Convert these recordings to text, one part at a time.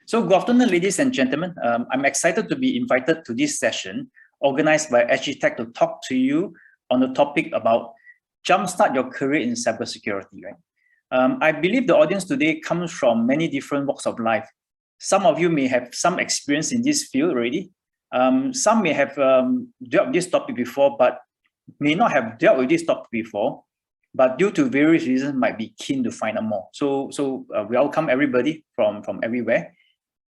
So good afternoon, ladies and gentlemen. I'm excited to be invited to this session organized by SGTech to talk to you on the topic about jumpstart your career in cybersecurity. Right? I believe the audience today comes from many different walks of life. Some of you may have some experience in this field already. Some may have dealt with this topic before, but may not have dealt with this topic before, but due to various reasons might be keen to find out more. So we welcome everybody from everywhere.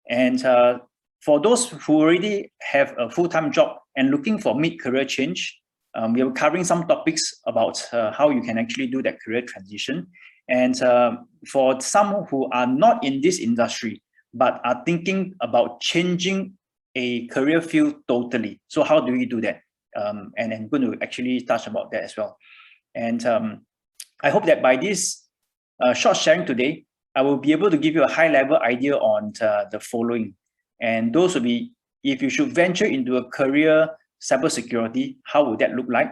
And for those who already have a full-time job and looking for mid-career change, we are covering some topics about how you can actually do that career transition. And for some who are not in this industry, but are thinking about changing a career field totally. So how do we do that? And I'm going to actually touch about that as well. And I hope that by this short sharing today, I will be able to give you a high-level idea on the following. And those will be, if you should venture into a career cybersecurity, how would that look like?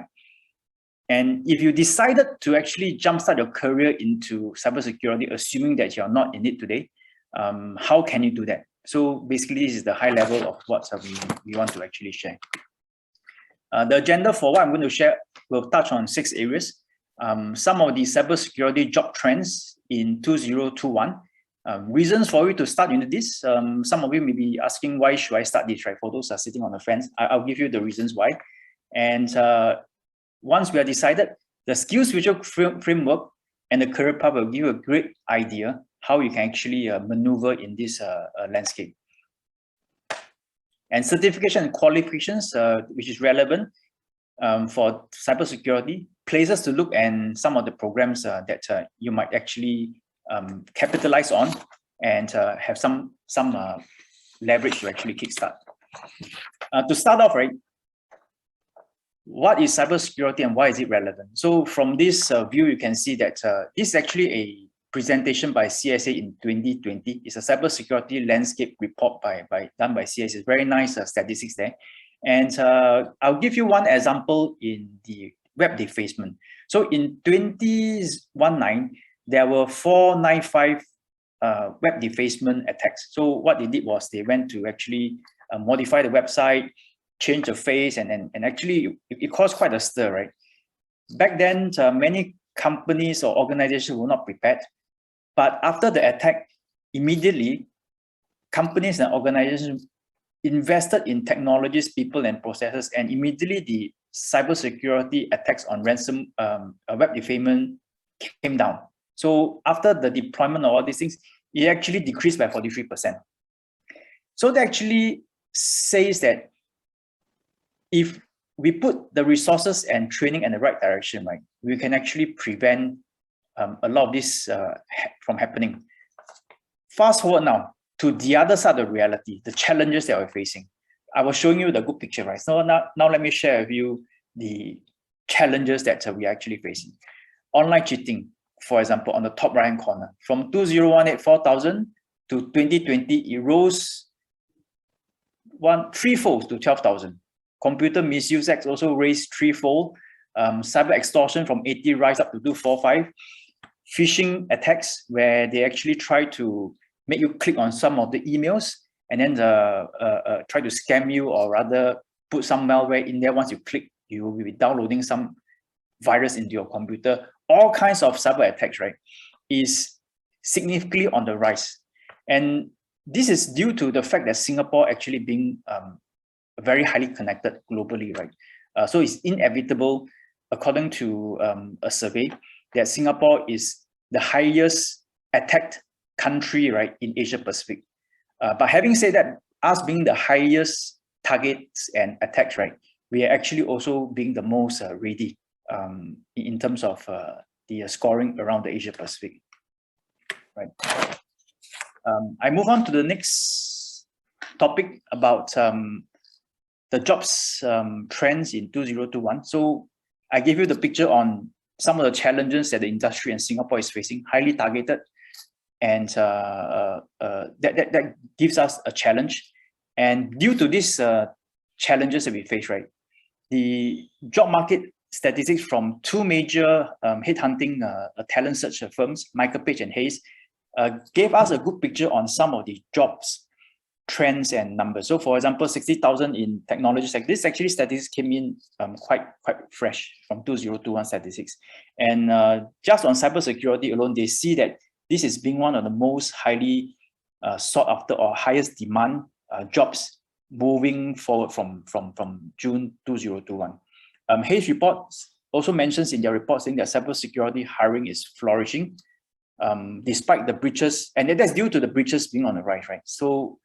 And if you decided to actually jumpstart your career into cybersecurity, assuming that you're not in it today, how can you do that? So basically, this is the high level of what we want to actually share. The agenda for what I'm going to share will touch on 6 areas. Some of the cybersecurity job trends in 2021. Reasons for you to start into this. Some of you may be asking, why should I start this, right? For those who are sitting on the fence, I'll give you the reasons why. And once we are decided, the skills future framework and the career path will give you a great idea how you can actually maneuver in this landscape. And certification and qualifications, which is relevant for cybersecurity, places to look and some of the programs that you might actually capitalize on and have some leverage to actually kickstart. To start off, right, what is cybersecurity and why is it relevant? So from this view, you can see that this is actually a presentation by CSA in 2020. It's a cybersecurity landscape report done by CSA. It's very nice statistics there. And I'll give you one example in the web defacement. So in 2019, there were 495 web defacement attacks. So what they did was they went to actually modify the website, change the face, and actually it caused quite a stir, right? Back then, many companies or organizations were not prepared. But after the attack, immediately, companies and organizations invested in technologies, people, and processes, and immediately the cybersecurity attacks on ransom web defacement came down. So after the deployment of all these things, it actually decreased by 43%. So that actually says that if we put the resources and training in the right direction, right, we can actually prevent a lot of this from happening. Fast forward now to the other side of reality, the challenges that we're facing. I was showing you the good picture, right? So now let me share with you the challenges that we're actually facing. Online cheating, for example, on the top right-hand corner, from 2018, 4,000 to 2020, it rose threefold to 12,000. Computer misuse acts also raised threefold. Cyber extortion from 80 rise up to 245. Phishing attacks, where they actually try to make you click on some of the emails and then try to scam you, or rather put some malware in there. Once you click, you will be downloading some virus into your computer. All kinds of cyber attacks, right, is significantly on the rise. And this is due to the fact that Singapore actually being very highly connected globally, right? So it's inevitable, according to a survey, that Singapore is the highest attacked country, right, in Asia Pacific. But having said that, us being the highest targets and attacks, right, we are actually also being the most ready in terms of the scoring around the Asia Pacific, right? I move on to the next topic about the jobs trends in 2021. So I gave you the picture on some of the challenges that the industry and Singapore is facing, highly targeted, and that gives us a challenge. And due to these challenges that we face, right, the job market statistics from 2 major headhunting talent search firms, Michael Page and Hayes, gave us a good picture on some of the jobs trends and numbers. So for example, 60,000 in technology sector. This actually statistics came in quite fresh from 2021 statistics. And just on cybersecurity alone, they see that this is being one of the most highly sought after or highest demand jobs moving forward from June 2021. Hayes report also mentions in their report saying that cybersecurity hiring is flourishing despite the breaches, and that's due to the breaches being on the rise, right? So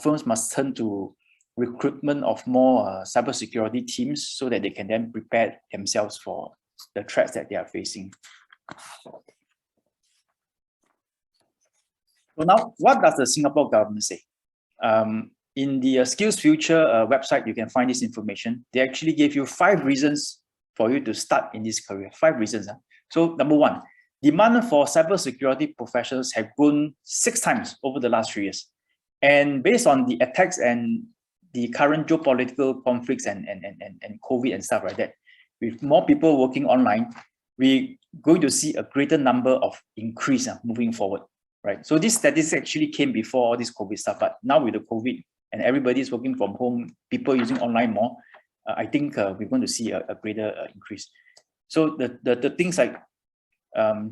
firms must turn to recruitment of more cybersecurity teams so that they can then prepare themselves for the threats that they are facing. So now, what does the Singapore government say? In the Skills Future website, you can find this information. They actually gave you 5 reasons for you to start in this career. 5 reasons. So number 1, demand for cybersecurity professionals have grown 6 times over the last 3 years. And based on the attacks and the current geopolitical conflicts and COVID and stuff like that, with more people working online, we're going to see a greater number of increase moving forward, right? So this statistics actually came before all this COVID stuff, but now with the COVID and everybody's working from home, people using online more, I think we're going to see a greater increase. So the things like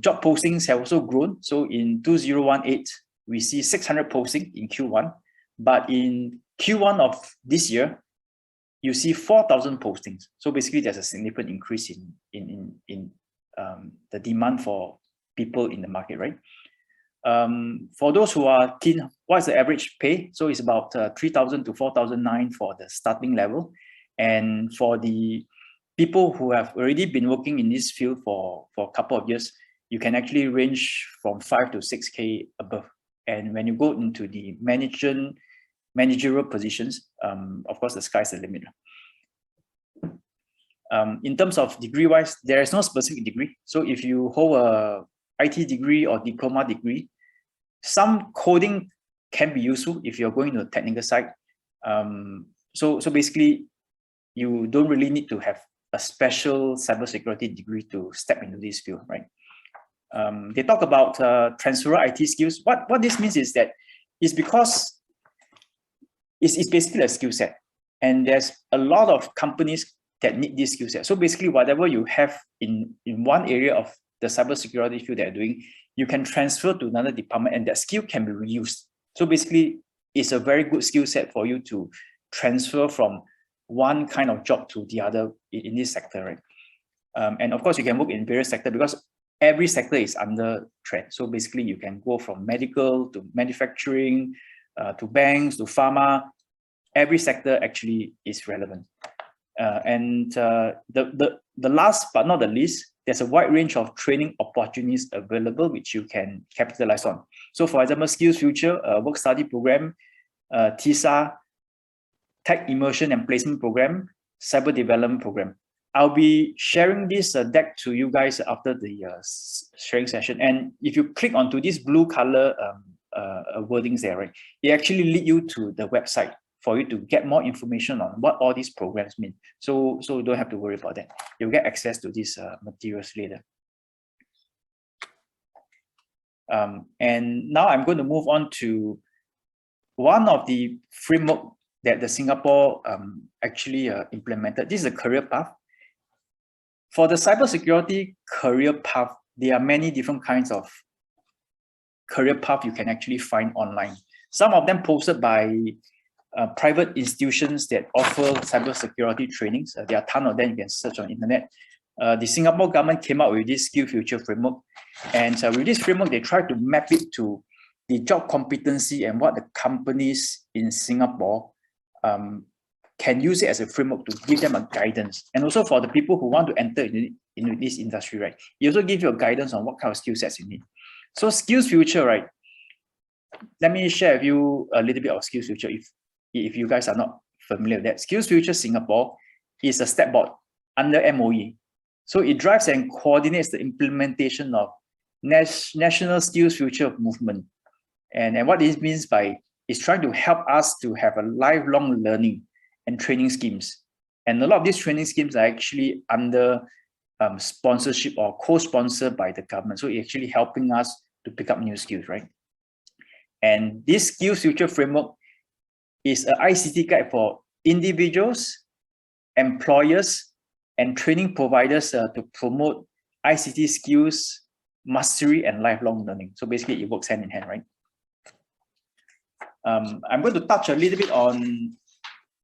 job postings have also grown. So in 2018, we see 600 postings in Q1, but in Q1 of this year, you see 4,000 postings. So basically, there's a significant increase in the demand for people in the market, right? For those who are keen, what's the average pay? So it's about 3,000 to 4,009 for the starting level. And for the people who have already been working in this field for a couple of years, you can actually range from 5 to 6K above. And when you go into the managerial positions, of course, the sky's the limit. In terms of degree-wise, there is no specific degree. So if you hold a IT degree or diploma degree, some coding can be useful if you're going to the technical side. So basically, you don't really need to have a special cybersecurity degree to step into this field, right? They talk about transferable IT skills. What this means is that it's because it's basically a skill set, and there's a lot of companies that need this skill set. So basically, whatever you have in one area of the cybersecurity field that you're doing, you can transfer to another department, and that skill can be reused. So basically, it's a very good skill set for you to transfer from one kind of job to the other in this sector, right? And of course, you can work in various sectors because every sector is under threat. So basically, you can go from medical to manufacturing, to banks, to pharma. Every sector actually is relevant. And the last but not the least, there's a wide range of training opportunities available which you can capitalize on. So for example, Skills Future, work study program, TISA, Tech Immersion and Placement Program, Cyber Development Program. I'll be sharing this deck to you guys after the sharing session. And if you click onto this blue color wordings there, right, it actually lead you to the website for you to get more information on what all these programs mean. So don't have to worry about that. You'll get access to these materials later. And now I'm going to move on to one of the framework that the Singapore actually implemented. This is a career path. For the cybersecurity career path, there are many different kinds of career path you can actually find online. Some of them posted by private institutions that offer cybersecurity trainings. There are a ton of them, you can search on the internet. The Singapore government came up with this Skill Future framework. And with this framework, they try to map it to the job competency and what the companies in Singapore can use it as a framework to give them a guidance. And also for the people who want to enter into this industry, right? It also gives you a guidance on what kind of skill sets you need. So Skills Future, right? Let me share with you a little bit of Skills Future if you guys are not familiar with that. Skills Future Singapore is a step board under MOE. So it drives and coordinates the implementation of National Skills Future movement. And what this means by is trying to help us to have a lifelong learning and training schemes. And a lot of these training schemes are actually under sponsorship or co-sponsored by the government. So it's actually helping us to pick up new skills, right? And this Skills Future framework is an ICT guide for individuals, employers, and training providers to promote ICT skills, mastery, and lifelong learning. So basically, it works hand in hand, right? I'm going to touch a little bit on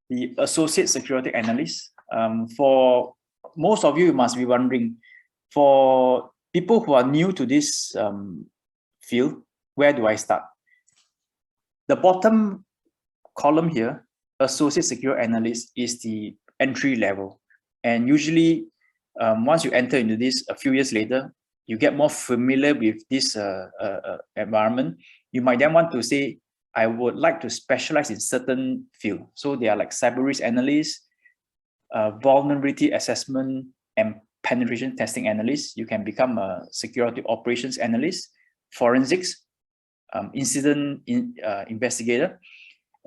the Associate Security Analyst. For most of you, you must be wondering, for people who are new to this field, where do I start? The bottom column here, Associate Security Analyst, is the entry level. And usually, once you enter into this, a few years later, you get more familiar with this environment. You might then want to say, I would like to specialize in certain field. So they are like cyber risk analysts, vulnerability assessment and penetration testing analyst. You can become a security operations analyst, forensics, incident investigator.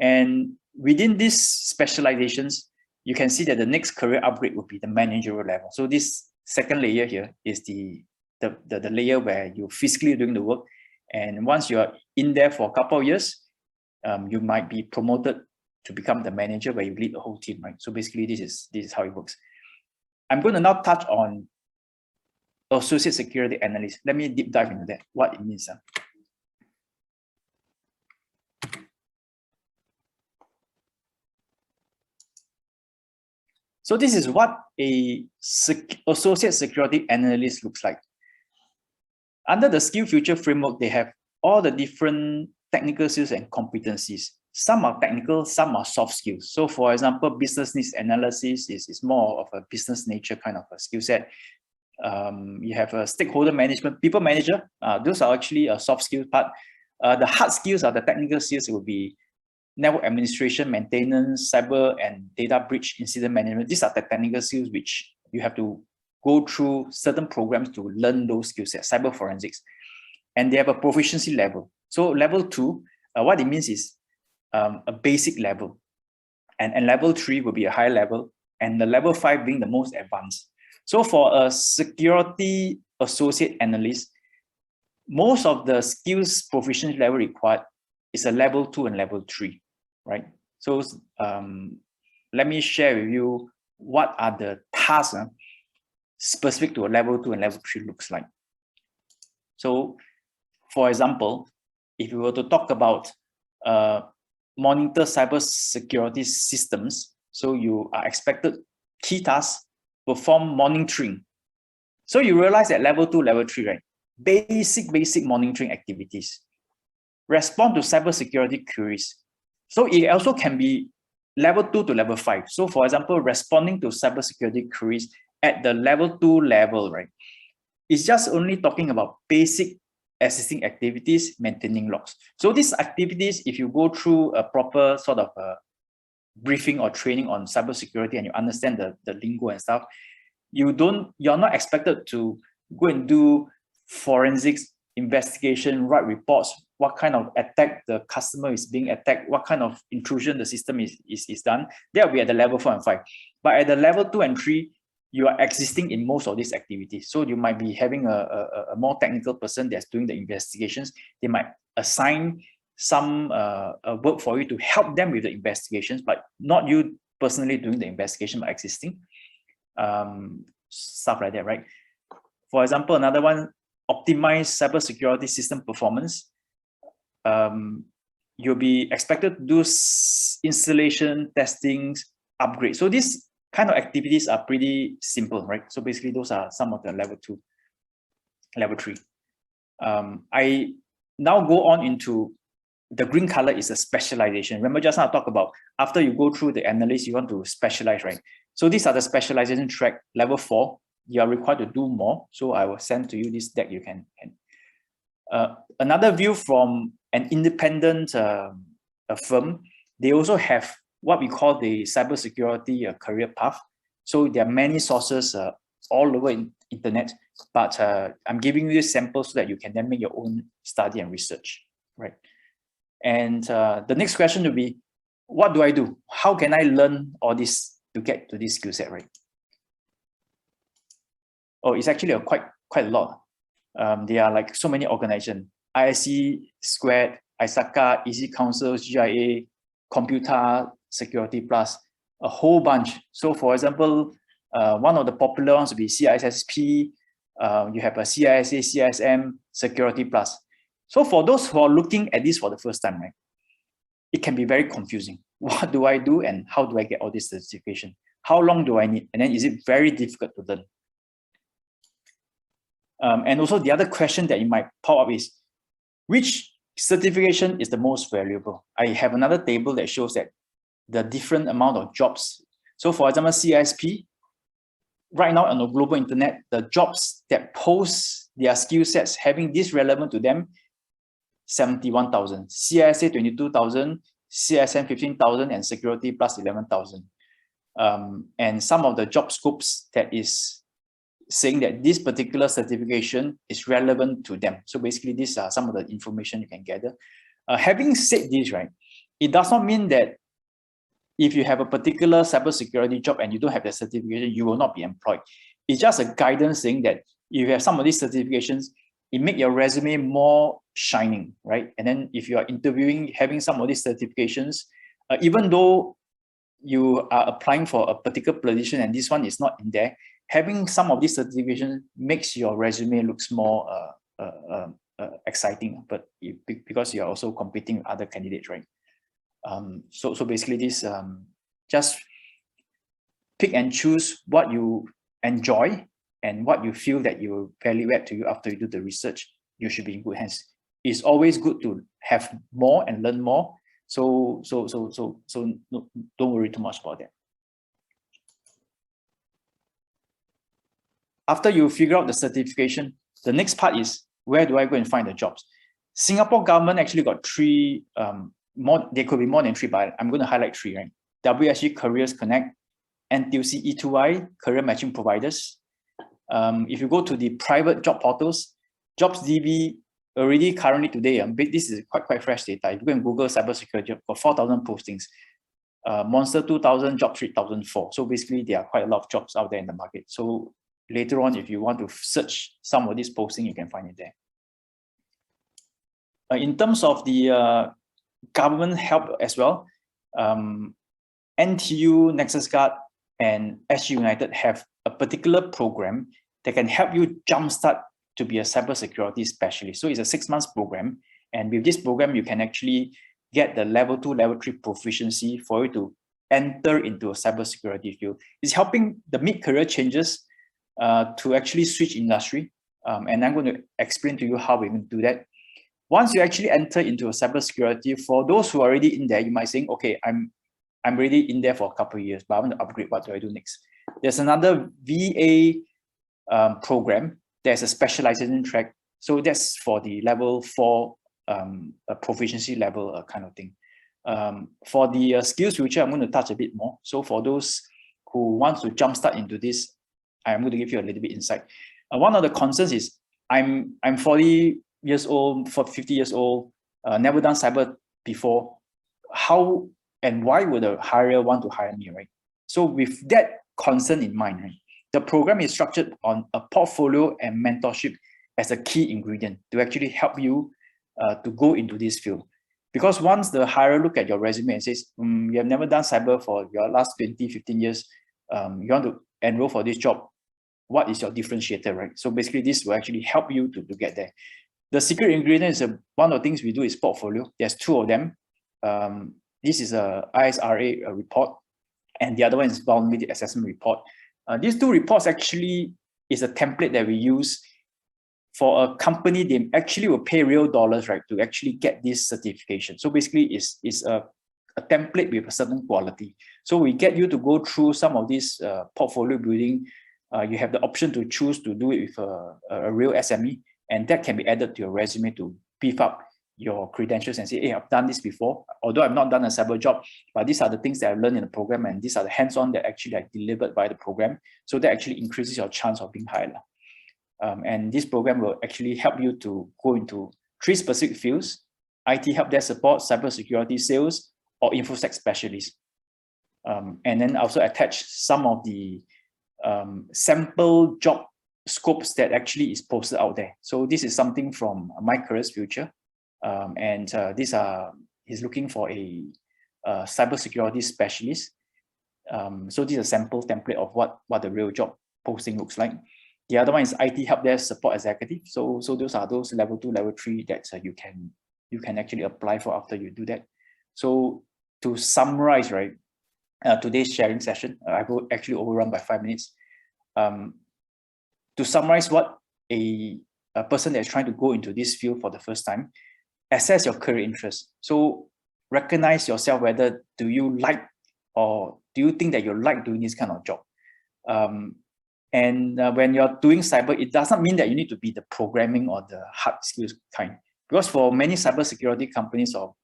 And within these specializations, you can see that the next career upgrade would be the managerial level. So this second layer here is the layer where you're physically doing the work. And once you're in there for a couple of years, you might be promoted to become the manager where you lead the whole team, right? So basically, this is how it works. I'm going to now touch on Associate Security Analyst. Let me deep dive into that, what it means. So this is what a Associate Security Analyst looks like. Under the Skill Future framework, they have all the different technical skills and competencies. Some are technical, some are soft skills. So for example, business needs analysis is more of a business nature kind of a skill set. You have a stakeholder management, people manager. Those are actually a soft skill part. The hard skills are the technical skills. It will be network administration, maintenance, cyber and data breach incident management. These are the technical skills which you have to go through certain programs to learn those skill sets, cyber forensics. And they have a proficiency level. So level 2, what it means is a basic level. And level 3 will be a high level, and the level 5 being the most advanced. So for a security associate analyst, most of the skills proficiency level required is a level 2 and level 3, right? So let me share with you what are the tasks specific to a level 2 and level 3 looks like. So for example, if you were to talk about monitor cybersecurity systems, so you are expected key tasks, perform monitoring. So you realize at level 2, level 3, right? Basic monitoring activities. Respond to cybersecurity queries. So it also can be level 2 to level 5. So for example, responding to cybersecurity queries at the level 2 level, right? It's just only talking about basic assisting activities, maintaining logs. So these activities, if you go through a proper sort of briefing or training on cybersecurity and you understand the lingo and stuff, you're not expected to go and do forensics investigation, write reports, what kind of attack the customer is being attacked, what kind of intrusion the system is done. That will be at the level 4 and 5. But at the level 2 and 3, you are existing in most of these activities. So you might be having a more technical person that's doing the investigations. They might assign some work for you to help them with the investigations, but not you personally doing the investigation, but existing. Stuff like that, right? For example, another one, optimize cybersecurity system performance. You'll be expected to do installation, testings, upgrade. So these kind of activities are pretty simple, right? So basically, those are some of the level 2, level 3. I now go on into the green color is a specialization. Remember just now I talked about after you go through the analysis, you want to specialize, right? So these are the specialization track. Level 4, you are required to do more. So I will send to you this deck you can. Another view from an independent firm, they also have what we call the cybersecurity career path. So there are many sources all over internet, but I'm giving you samples so that you can then make your own study and research, right? And the next question will be, what do I do? How can I learn all this to get to this skill set, right? Oh, it's actually quite a lot. There are like so many organizations, ISC Squared, ISACA, Easy Council, GIA, computer security plus, a whole bunch. So for example, one of the popular ones would be CISSP, you have a CISA, CISM, security plus. So for those who are looking at this for the first time, right, it can be very confusing. What do I do and how do I get all this certification? How long do I need? And then is it very difficult to learn? And also the other question that you might pop up is, which certification is the most valuable? I have another table that shows that the different amount of jobs. So for example, CISP, right now on the global internet, the jobs that post their skill sets having this relevant to them, 71,000, CISA 22,000, CSM 15,000, and security plus 11,000. And some of the job scopes that is saying that this particular certification is relevant to them. So basically, these are some of the information you can gather. Having said this, right, it does not mean that if you have a particular cybersecurity job and you don't have the certification, you will not be employed. It's just a guidance saying that if you have some of these certifications, it makes your resume more shining, right? And then if you are interviewing, having some of these certifications, even though you are applying for a particular position and this one is not in there, having some of these certifications makes your resume looks more exciting, but because you are also competing with other candidates, right? So basically this, just pick and choose what you enjoy and what you feel that you will value add to you after you do the research. You should be in good hands. It's always good to have more and learn more. So no, don't worry too much about that. After you figure out the certification, the next part is, where do I go and find the jobs? Singapore government actually got three, there could be more than three, but I'm going to highlight three, right? WSG Careers Connect, NTUC E2I, career matching providers. If you go to the private job portals, JobsDB already currently today, this is quite fresh data. If you go and Google cybersecurity, got 4,000 postings. Monster 2000, Job 3004. So basically, there are quite a lot of jobs out there in the market. So later on, if you want to search some of these postings, you can find it there. In terms of the government help as well, NTU, Nexus Guard, and SG United have a particular program that can help you jumpstart to be a cybersecurity specialist. So it's a 6 months program. And with this program, you can actually get the level 2, level 3 proficiency for you to enter into a cybersecurity field. It's helping the mid-career changes to actually switch industry. And I'm going to explain to you how we're going to do that. Once you actually enter into a cybersecurity, for those who are already in there, you might think, okay, I'm already in there for a couple of years, but I want to upgrade. What do I do next? There's another VA program. There's a specialization track. So that's for the level 4 proficiency level kind of thing. For the skills future, I'm going to touch a bit more. So for those who want to jumpstart into this, I'm going to give you a little bit insight. One of the concerns is I'm 40 years old, 50 years old, never done cyber before. How and why would a hirer want to hire me, right? So with that concern in mind, right, the program is structured on a portfolio and mentorship as a key ingredient to actually help you to go into this field. Because once the hirer look at your resume and says, you have never done cyber for your last 20, 15 years, you want to enroll for this job, what is your differentiator, right? So basically this will actually help you to get there. The secret ingredient is one of the things we do is portfolio. There's 2 of them. This is a ISRA report, and the other one is vulnerability assessment report. These 2 reports actually is a template that we use for a company. They actually will pay real dollars, right, to actually get this certification. So basically, it's a template with a certain quality. So we get you to go through some of this portfolio building. You have the option to choose to do it with a real SME, and that can be added to your resume to beef up your credentials and say, hey, I've done this before, although I've not done a cyber job, but these are the things that I've learned in the program, and these are the hands-on that actually are delivered by the program. So that actually increases your chance of being hired. And this program will actually help you to go into 3 specific fields: IT help desk support, cybersecurity sales, or InfoSec specialist. And then also attach some of the sample job scopes that actually is posted out there. So this is something from My Careers Future. He's looking for a cybersecurity specialist. So this is a sample template of what the real job posting looks like. The other one is IT help desk support executive. So those are those level 2, level 3 that you can actually apply for after you do that. So to summarize, right, today's sharing session, I will actually overrun by 5 minutes. To summarize what a person that's trying to go into this field for the first time, assess your career interest. So recognize yourself whether do you like or do you think that you like doing this kind of job. When you're doing cyber, it doesn't mean that you need to be the programming or the hard skills kind. Because for many cybersecurity companies or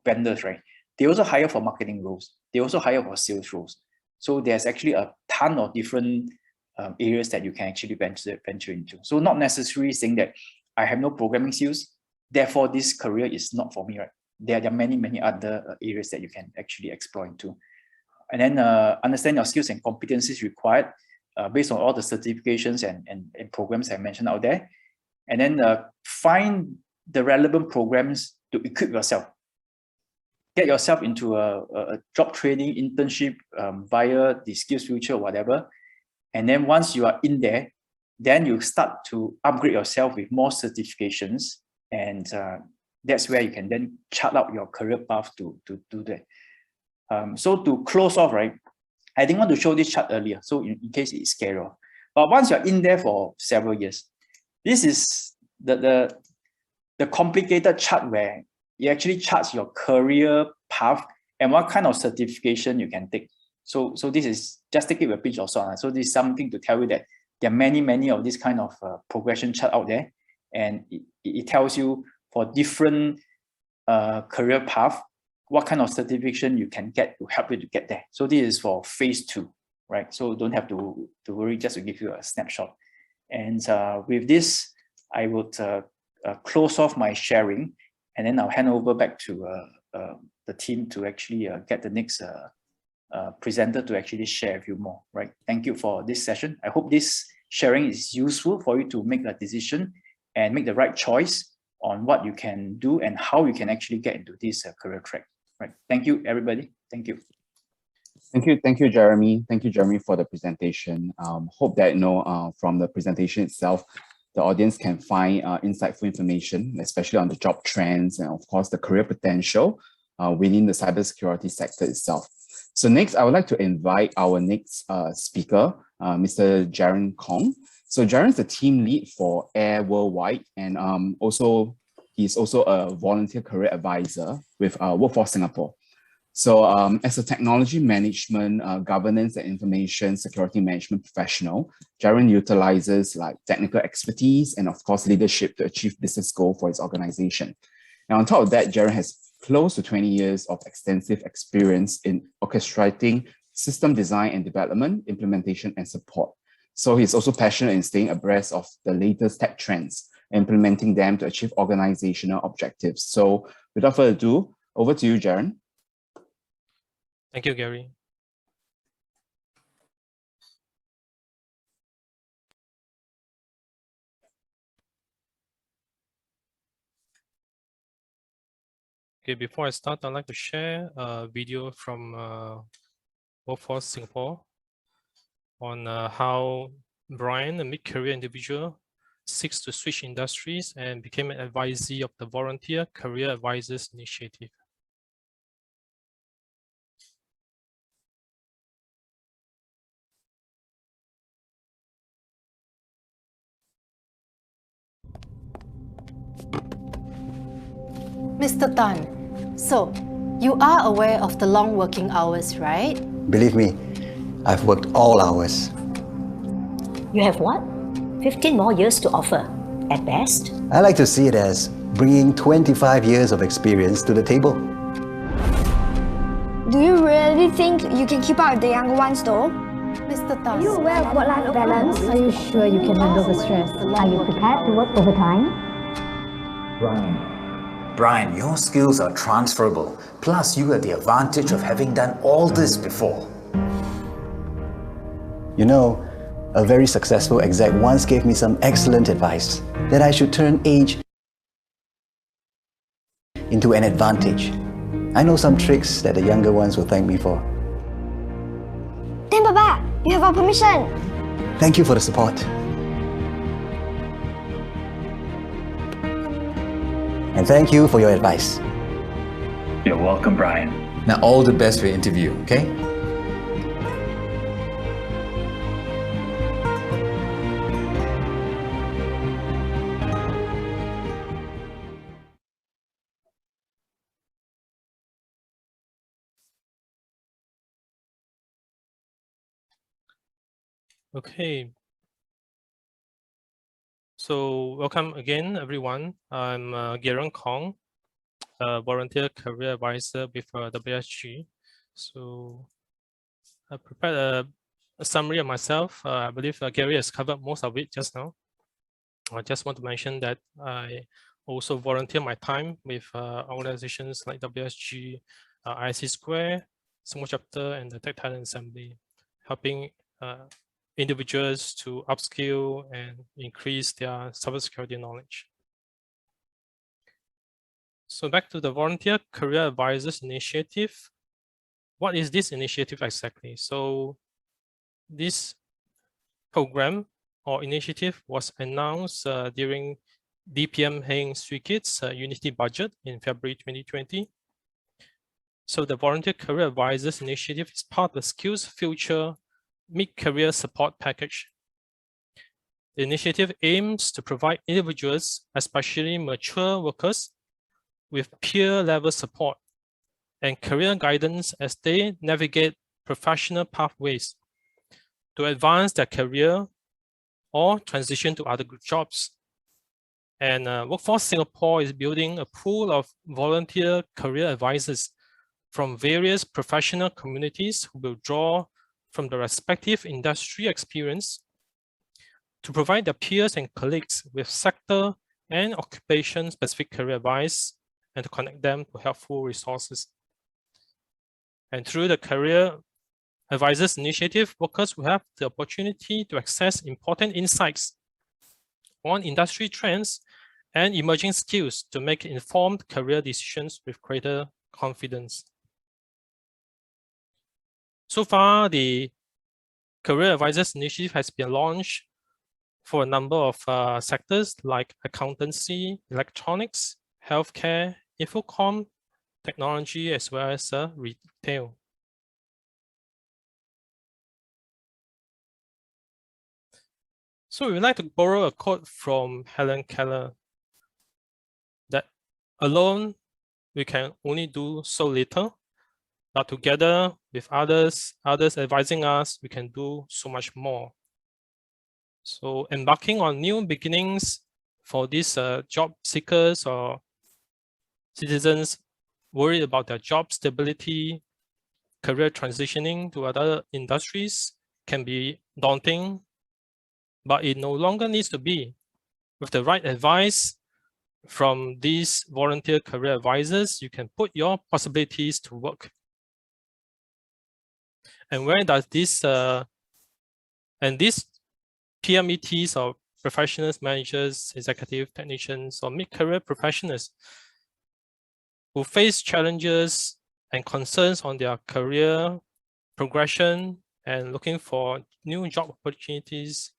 vendors, right, they also hire for marketing roles. They also hire for sales roles. So there's actually a ton of different areas that you can actually venture into. So not necessarily saying that I have no programming skills, therefore this career is not for me, right? There are many other areas that you can actually explore into. And then understand your skills and competencies required based on all the certifications and programs I mentioned out there. And then find the relevant programs to equip yourself. Get yourself into a job training internship via the Skills Future, whatever. And then once you are in there, then you start to upgrade yourself with more certifications. And that's where you can then chart out your career path to do that. So to close off, right, I didn't want to show this chart earlier, so in case it's scary off. But once you're in there for several years, this is the complicated chart where it actually charts your career path and what kind of certification you can take. So this is just take it with a pinch of salt. So this is something to tell you that there are many of this kind of progression chart out there, and it tells you for different career path what kind of certification you can get to help you to get there. So this is for phase 2, right? So don't have to worry, just to give you a snapshot. And with this, I would close off my sharing, and then I'll hand over back to the team to actually get the next presenter to actually share with you more, right? Thank you for this session. I hope this sharing is useful for you to make a decision and make the right choice on what you can do and how you can actually get into this career track, right? Thank you, everybody. Thank you. Thank you, Jeremy. Thank you, Jeremy, for the presentation. Hope that from the presentation itself, the audience can find insightful information, especially on the job trends and, of course, the career potential within the cybersecurity sector itself. So next, I would like to invite our next speaker, Mr. Jaron Kong. So Jaron is the team lead for Air Worldwide, and he's also a volunteer career advisor with Workforce Singapore. So as a technology management, governance and information security management professional, Jaron utilizes like technical expertise and of course leadership to achieve business goals for his organization. And on top of that, Jaron has close to 20 years of extensive experience in orchestrating system design and development, implementation and support. So he's also passionate in staying abreast of the latest tech trends, implementing them to achieve organizational objectives. So without further ado, over to you, Jaron. Thank you, Gary. Okay, before I start, I'd like to share a video from Workforce Singapore on how Brian, a mid-career individual, seeks to switch industries and became an advisee of the Volunteer Career Advisors Initiative. Mr. Tan, so you are aware of the long working hours, right? Believe me, I've worked all hours. You have what? 15 more years to offer, at best? I like to see it as bringing 25 years of experience to the table. Do you really think you can keep up with the younger ones though? Mr. Tan, Are you aware of work-life balance? Are you sure you can handle the stress? Are you prepared to work overtime? Brian, your skills are transferable. Plus, you have the advantage of having done all this before. You know, a very successful exec once gave me some excellent advice that I should turn age into an advantage. I know some tricks that the younger ones will thank me for. Then, Papa, you have our permission. Thank you for the support. And thank you for your advice. You're welcome, Brian. Now, all the best for your interview, okay? Okay. So welcome again, everyone. I'm Jaron Kong, a volunteer career advisor with WSG. So I prepared a summary of myself. I believe Gary has covered most of it just now. I just want to mention that I also volunteer my time with organizations like WSG, IC Square, Singapore Chapter, and the Tech Talent Assembly, helping individuals to upskill and increase their cybersecurity knowledge. So back to the Volunteer Career Advisors Initiative. What is this initiative exactly? So this program or initiative was announced during DPM Heng Swee Kit's Unity Budget in February 2020. So the Volunteer Career Advisors Initiative is part of the Skills Future Mid-Career Support Package. The initiative aims to provide individuals, especially mature workers, with peer-level support and career guidance as they navigate professional pathways to advance their career or transition to other jobs. And Workforce Singapore is building a pool of volunteer career advisors from various professional communities who will draw from the respective industry experience to provide their peers and colleagues with sector and occupation-specific career advice and to connect them to helpful resources. And through the Career Advisors Initiative, workers will have the opportunity to access important insights on industry trends and emerging skills to make informed career decisions with greater confidence. So far, the Career Advisors Initiative has been launched for a number of sectors like accountancy, electronics, healthcare, infocom, technology, as well as retail. So we would like to borrow a quote from Helen Keller that alone we can only do so little, but together with others advising us, we can do so much more. So embarking on new beginnings for these job seekers or citizens worried about their job stability, career transitioning to other industries can be daunting, but it no longer needs to be. With the right advice from these volunteer career advisors, you can put your possibilities to work. And where does this, these PMETs or professionals, managers, executive technicians, or mid-career professionals who face challenges and concerns on their career progression and looking for new job opportunities,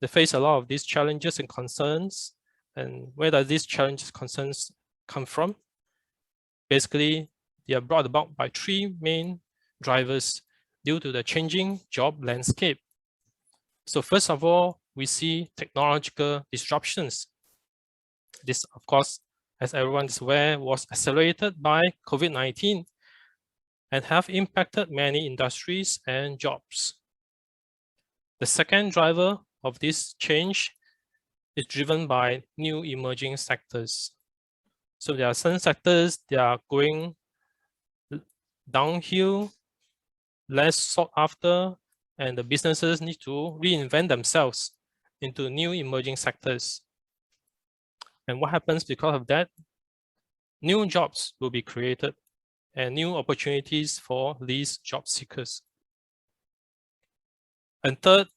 they face a lot of these challenges and concerns. And where does these challenges and concerns come from? Basically, they are brought about by three main drivers due to the changing job landscape. So first of all, we see technological disruptions. This, of course, as everyone is aware, was accelerated by COVID-19 and have impacted many industries and jobs. The second driver of this change is driven by new emerging sectors. So there are some sectors that are going downhill, less sought after, and the businesses need to reinvent themselves into new emerging sectors. And what happens because of that? New jobs will be created and new opportunities for these job seekers. And third,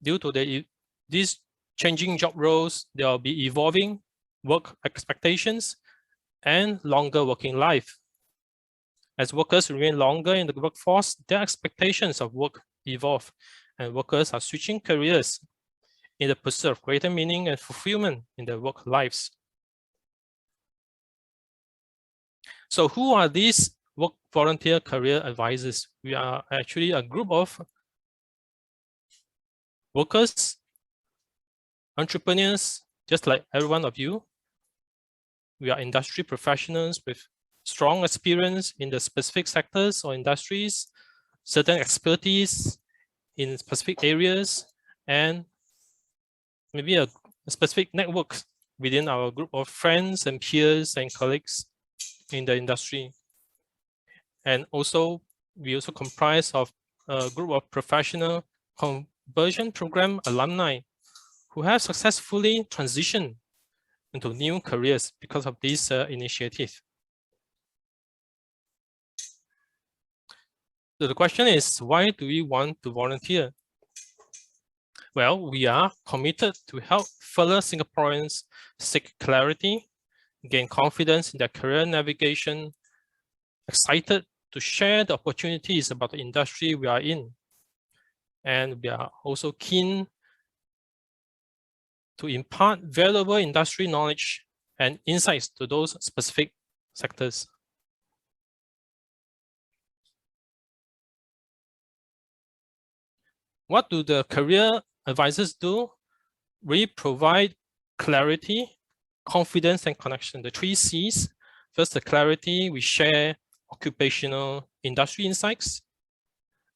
due to these changing job roles, there will be evolving work expectations and longer working life. As workers remain longer in the workforce, their expectations of work evolve, and workers are switching careers in the pursuit of greater meaning and fulfillment in their work lives. So who are these work volunteer career advisors? We are actually a group of workers, entrepreneurs, just like every one of you. We are industry professionals with strong experience in the specific sectors or industries, certain expertise in specific areas, and maybe a specific network within our group of friends and peers and colleagues in the industry. And also, we also comprise of a group of professional conversion program alumni who have successfully transitioned into new careers because of this initiative. So the question is, why do we want to volunteer? Well, we are committed to help fellow Singaporeans seek clarity, gain confidence in their career navigation, excited to share the opportunities about the industry we are in. And we are also keen to impart valuable industry knowledge and insights to those specific sectors. What do the career advisors do? We provide clarity, confidence, and connection, the 3 C's. First, the clarity, we share occupational industry insights.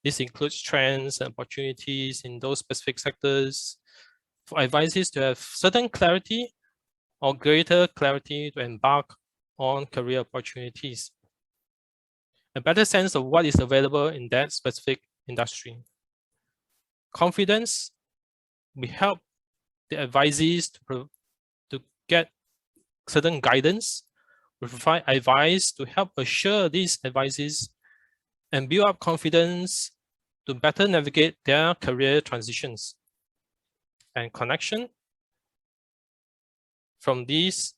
This includes trends and opportunities in those specific sectors. For advisors to have certain clarity or greater clarity to embark on career opportunities. A better sense of what is available in that specific industry. Confidence, we help the advisees to get certain guidance. We provide advice to help assure these advisees and build up confidence to better navigate their career transitions. And connection, from this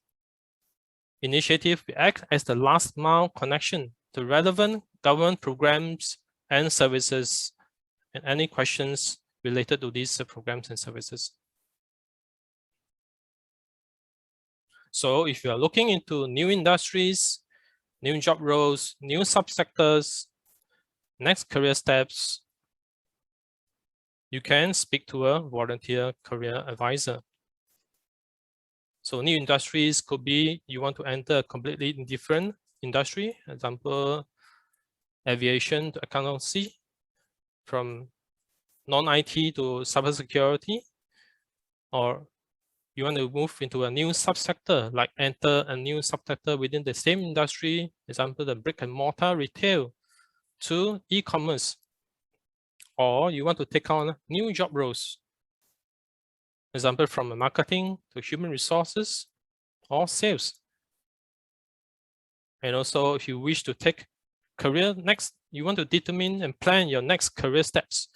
initiative, we act as the last mile connection to relevant government programs and services, and any questions related to these programs and services. So if you are looking into new industries, new job roles, new subsectors, next career steps, you can speak to a volunteer career advisor. So new industries could be you want to enter a completely different industry, example, aviation to accountancy, from non-IT to cybersecurity, or you want to move into a new subsector, like enter a new subsector within the same industry, example, the brick and mortar retail to e-commerce, or you want to take on new job roles, example, from marketing to human resources or sales. And also, if you wish to take career next, you want to determine and plan your next career steps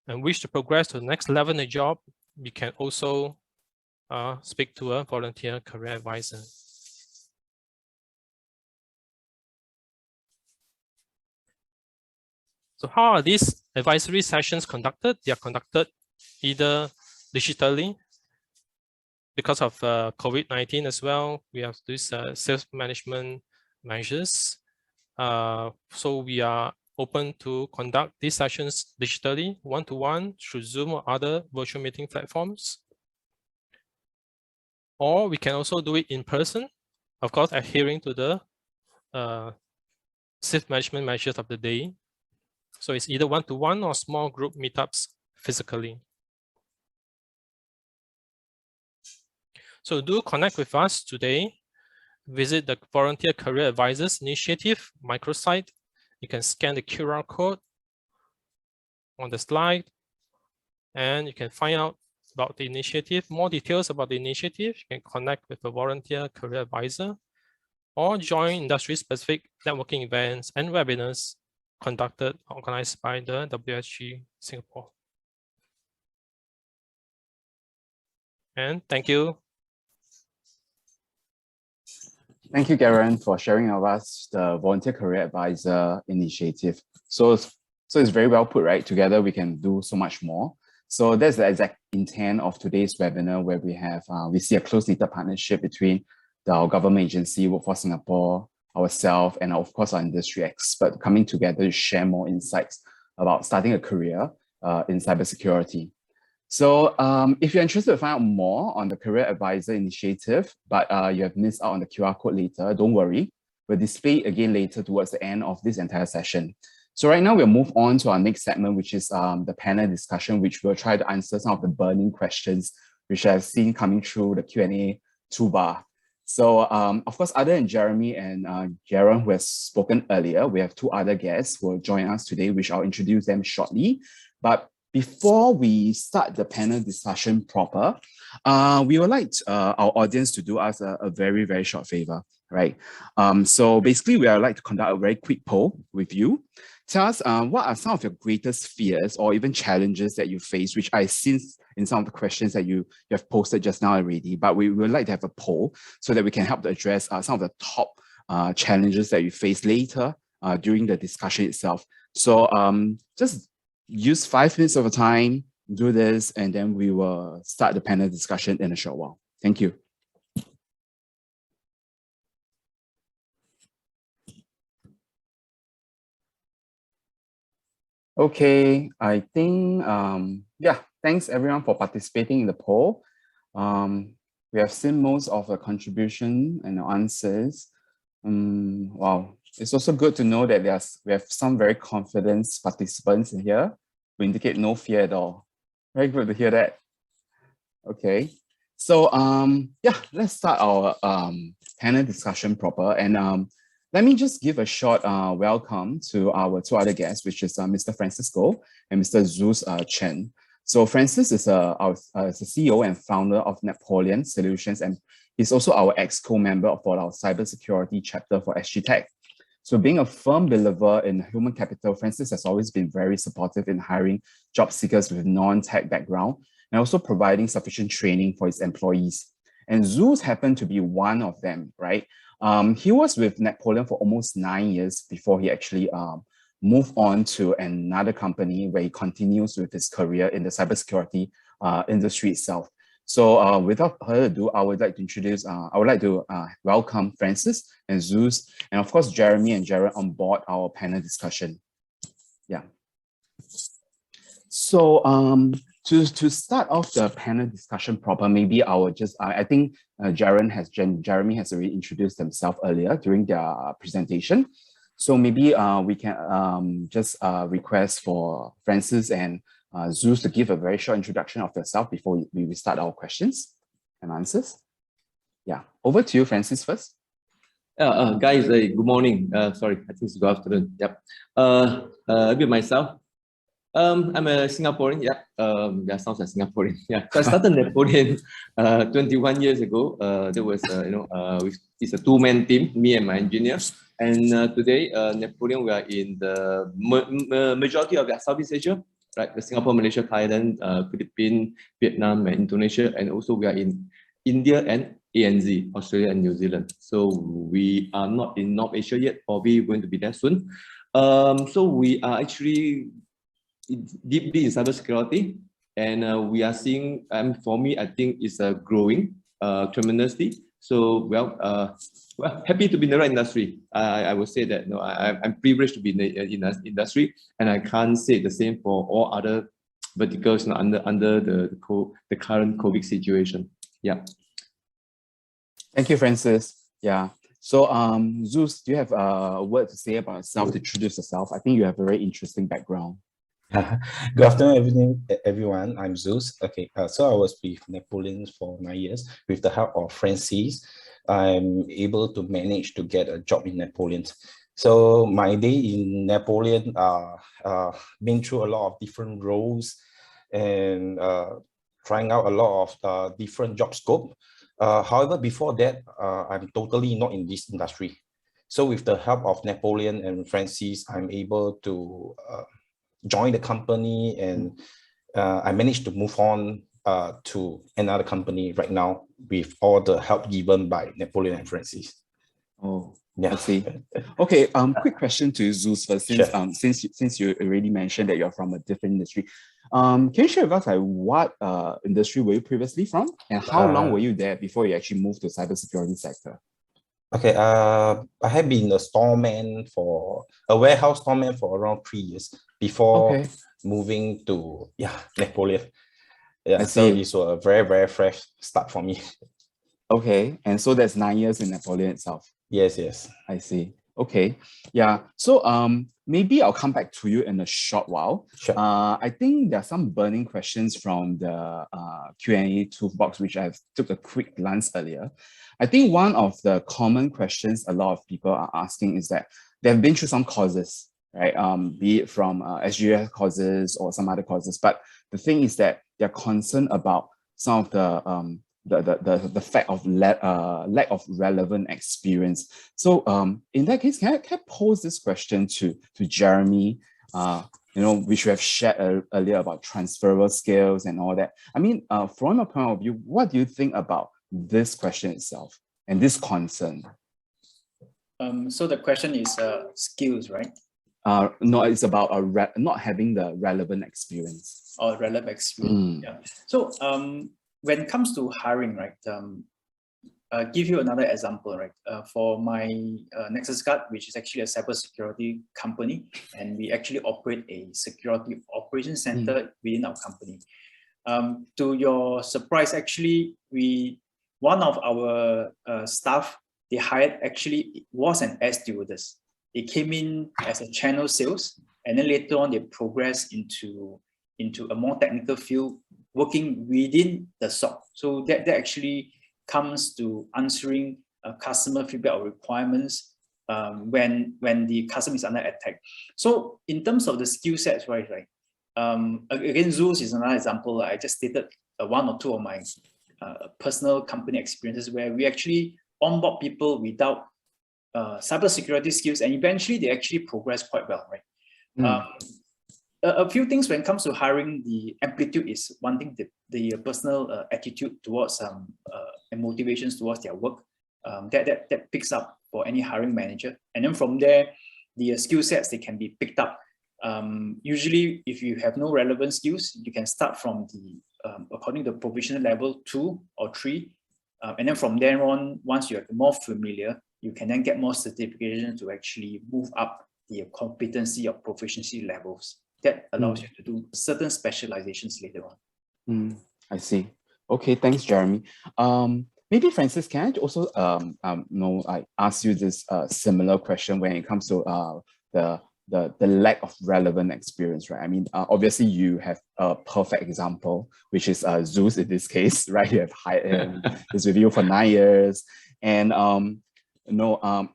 and wish to progress to the next level in the job, you can also speak to a volunteer career advisor. So how are these advisory sessions conducted? They are conducted either digitally, because of COVID-19 as well. We have this self-management measures. So we are open to conduct these sessions digitally, one-to-one, through Zoom or other virtual meeting platforms. Or we can also do it in person, of course, adhering to the self-management measures of the day. So it's either one-to-one or small group meetups physically. So do connect with us today. Visit the Volunteer Career Advisors Initiative microsite. You can scan the QR code on the slide, and you can find out about the initiative, more details about the initiative. You can connect with a volunteer career advisor or join industry-specific networking events and webinars organized by the WSG Singapore. And thank you. Thank you, Jaron, for sharing with us the Volunteer Career Advisor initiative. So it's very well put, right? Together we can do so much more. So that's the exact intent of today's webinar, where we see a close-knit partnership between our government agency, Workforce Singapore, ourselves, and of course our industry expert coming together to share more insights about starting a career in cybersecurity. So if you're interested to find out more on the Career Advisor initiative, but you have missed out on the QR code later, don't worry. We'll display it again later towards the end of this entire session. So right now we'll move on to our next segment, which is the panel discussion, which will try to answer some of the burning questions which I've seen coming through the Q&A toolbar. So of course, other than Jeremy and Jaron, who has spoken earlier, we have two other guests who will join us today, which I'll introduce them shortly. But before we start the panel discussion proper, we would like our audience to do us a very, very short favor, right? So basically, we would like to conduct a very quick poll with you. Tell us what are some of your greatest fears or even challenges that you face, which I've seen in some of the questions that you have posted just now already, but we would like to have a poll so that we can help to address some of the top challenges that you face later during the discussion itself. So just use 5 minutes of your time, do this, and then we will start the panel discussion in a short while. Thank you. Okay, I think, yeah, thanks everyone for participating in the poll. We have seen most of the contribution and the answers. Wow, it's also good to know that we have some very confident participants in here who indicate no fear at all. Very good to hear that. Okay, so yeah, let's start our panel discussion proper. And let me just give a short welcome to our two other guests, which is Mr. Francisco and Mr. Zeus Chen. So Francis is the CEO and founder of Napoleon Solutions, and he's also our ex-co-member for our cybersecurity chapter for SGTech. So being a firm believer in human capital, Francis has always been very supportive in hiring job seekers with non-tech background and also providing sufficient training for his employees. And Zeus happened to be one of them, right? He was with Napoleon for almost 9 years before he actually moved on to another company where he continues with his career in the cybersecurity industry itself. So without further ado, I would like to welcome Francis and Zeus, and of course, Jeremy and Jaron on board our panel discussion. Yeah. So to start off the panel discussion proper, maybe I will just, I think Jeremy has already introduced himself earlier during their presentation. So maybe we can just request for Francis and Zeus to give a very short introduction of yourself before we start our questions and answers. Yeah, over to you, Francis, first. Guys, good morning. Sorry, I think it's good afternoon. Yep. A bit myself. I'm a Singaporean. Yeah. That sounds like Singaporean. Yeah. So I started Napoleon 21 years ago. There was it's a two-man team, me and my engineer. And today, Napoleon, we are in the majority of Southeast Asia, right? The Singapore, Malaysia, Thailand, Philippines, Vietnam, and Indonesia, and also we are in India and ANZ, Australia and New Zealand. So we are not in North Asia yet, probably going to be there soon. So we are actually deeply in cybersecurity, and we are seeing, for me, I think it's growing tremendously. So well, happy to be in the right industry. I would say that I'm privileged to be in the industry, and I can't say the same for all other verticals under the current COVID situation. Yeah. Thank you, Francis. Yeah. So Zeus, do you have a word to say about yourself, to introduce yourself? I think you have a very interesting background. Good afternoon, everyone. I'm Zeus. Okay, so I was with Napoleon for 9 years. With the help of Francis, I'm able to manage to get a job in Napoleon. So my day in Napoleon, been through a lot of different roles and trying out a lot of different job scope. However, before that, I'm totally not in this industry. So with the help of Napoleon and Francis, I'm able to join the company, and I managed to move on to another company right now with all the help given by Napoleon and Francis. Oh, Yeah. I see. Okay. Quick question to Zeus first, since Sure. since you already mentioned that you're from a different industry. Can you share with us like what industry were you previously from, and how long were you there before you actually moved to cybersecurity sector? Okay, I have been a warehouse storeman for around 3 years before Okay. moving to Napoleon. Yeah, I so see. it's a very, very fresh start for me. Okay, and so that's 9 years in Napoleon itself. Yes, yes. I see. Okay. Yeah. So maybe I'll come back to you in a short while. Sure. I think there are some burning questions from the Q&A toolbox, which I've took a quick glance earlier. I think one of the common questions a lot of people are asking is that they've been through some courses, right? Be it from SGTech courses or some other courses. But the thing is that they're concerned about some of the fact of lack of relevant experience. So in that case, can I pose this question to Jeremy, which we have shared earlier about transferable skills and all that. I mean, from your point of view, what do you think about this question itself and this concern? So the question is skills, right? No, it's about not having the relevant experience. Or relevant experience. Yeah. So when it comes to hiring, right? Give you another example, right? For my Nexus Guard, which is actually a cybersecurity company, and we actually operate a security operations center within our company. To your surprise, actually, one of our staff they hired actually was an air stewardess. They came in as a channel sales, and then later on they progressed into a more technical field, working within the SOC. So that actually comes to answering customer feedback or requirements when the customer is under attack. So in terms of the skill sets, right? Again, Zeus is another example. I just stated one or two of my personal company experiences where we actually onboard people without cybersecurity skills, and eventually they actually progress quite well, right? A few things when it comes to hiring, the amplitude is one thing, the personal attitude towards and motivations towards their work, that picks up for any hiring manager. And then from there, the skill sets, they can be picked up. Usually, if you have no relevant skills, you can start from the, according to provisional level 2 or 3. And then from there on, once you're more familiar, you can then get more certification to actually move up the competency or proficiency levels. That allows you to do certain specializations later on. I see. Okay, thanks, Jeremy. Maybe Francis, can I also I ask you this similar question when it comes to the lack of relevant experience, right? I mean, obviously you have a perfect example, which is Zeus in this case, right? You have hired him, he's with you for 9 years, and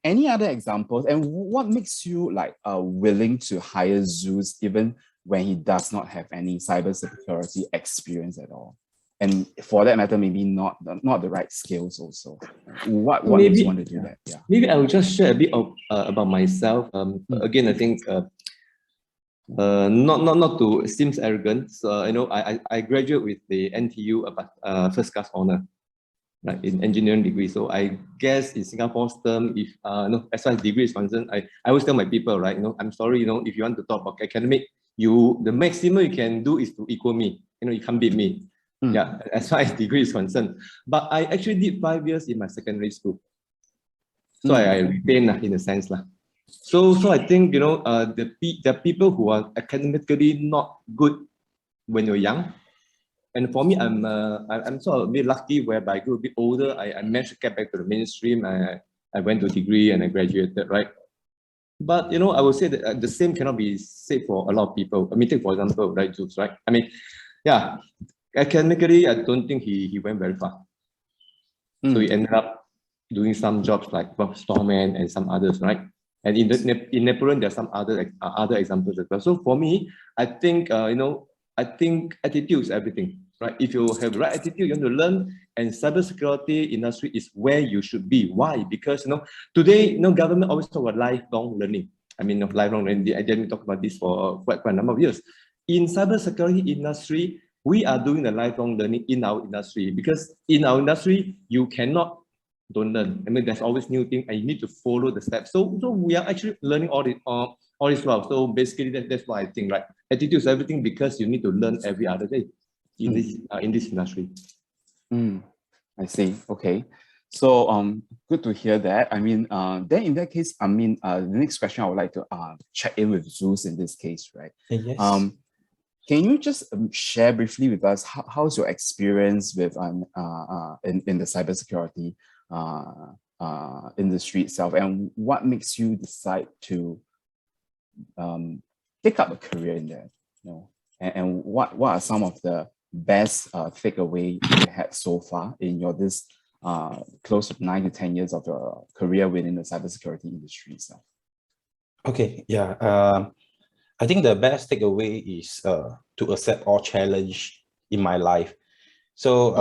any other examples, and what makes you like willing to hire Zeus even when he does not have any cybersecurity experience at all, and for that matter, maybe not the right skills also? What makes you want to do that? Yeah, maybe I will just share a bit of about myself. Again, I think not to seem arrogant. So I graduate with the NTU first class honor, right, in engineering degree. So I guess in Singapore's term, if as far as degree is concerned, I always tell my people, right, I'm sorry, if you want to talk about academic, the maximum you can do is to equal me. You can't beat me. Yeah, as far as degree is concerned. But I actually did 5 years in my secondary school, so I retained in a sense lah. So I think the people who are academically not good when you're young. And for me, I'm sort of a bit lucky whereby I grew a bit older. I managed to get back to the mainstream. I went to a degree and I graduated, right? But I would say that the same cannot be said for a lot of people. I mean, take for example, right, Zeus, right? I mean, yeah, academically, I don't think he went very far. So he ended up doing some jobs like storeman and some others, right? And in Napoleon, there are some other examples as well. So for me, I think I think attitude is everything, right? If you have the right attitude, you want to learn, and cybersecurity industry is where you should be. Why? Because today, government always talk about lifelong learning. I mean, lifelong learning. I didn't talk about this for quite a number of years. In cybersecurity industry, we are doing the lifelong learning in our industry, because in our industry, you cannot don't learn. I mean, there's always new things, and you need to follow the steps. So we are actually learning all this well. So basically, that's what I think, right? Attitude is everything, because you need to learn every other day in this industry. I see. Okay. So good to hear that. I mean, then in that case, I mean, the next question I would like to check in with Zeus in this case, right? Yes. Can you just share briefly with us how's your experience with in the cybersecurity industry itself, and what makes you decide to pick up a career in there? You know, and what are some of the best takeaway you had so far in your this close to 9 to 10 years of your career within the cybersecurity industry itself? Okay, yeah. I think the best takeaway is to accept all challenge in my life. So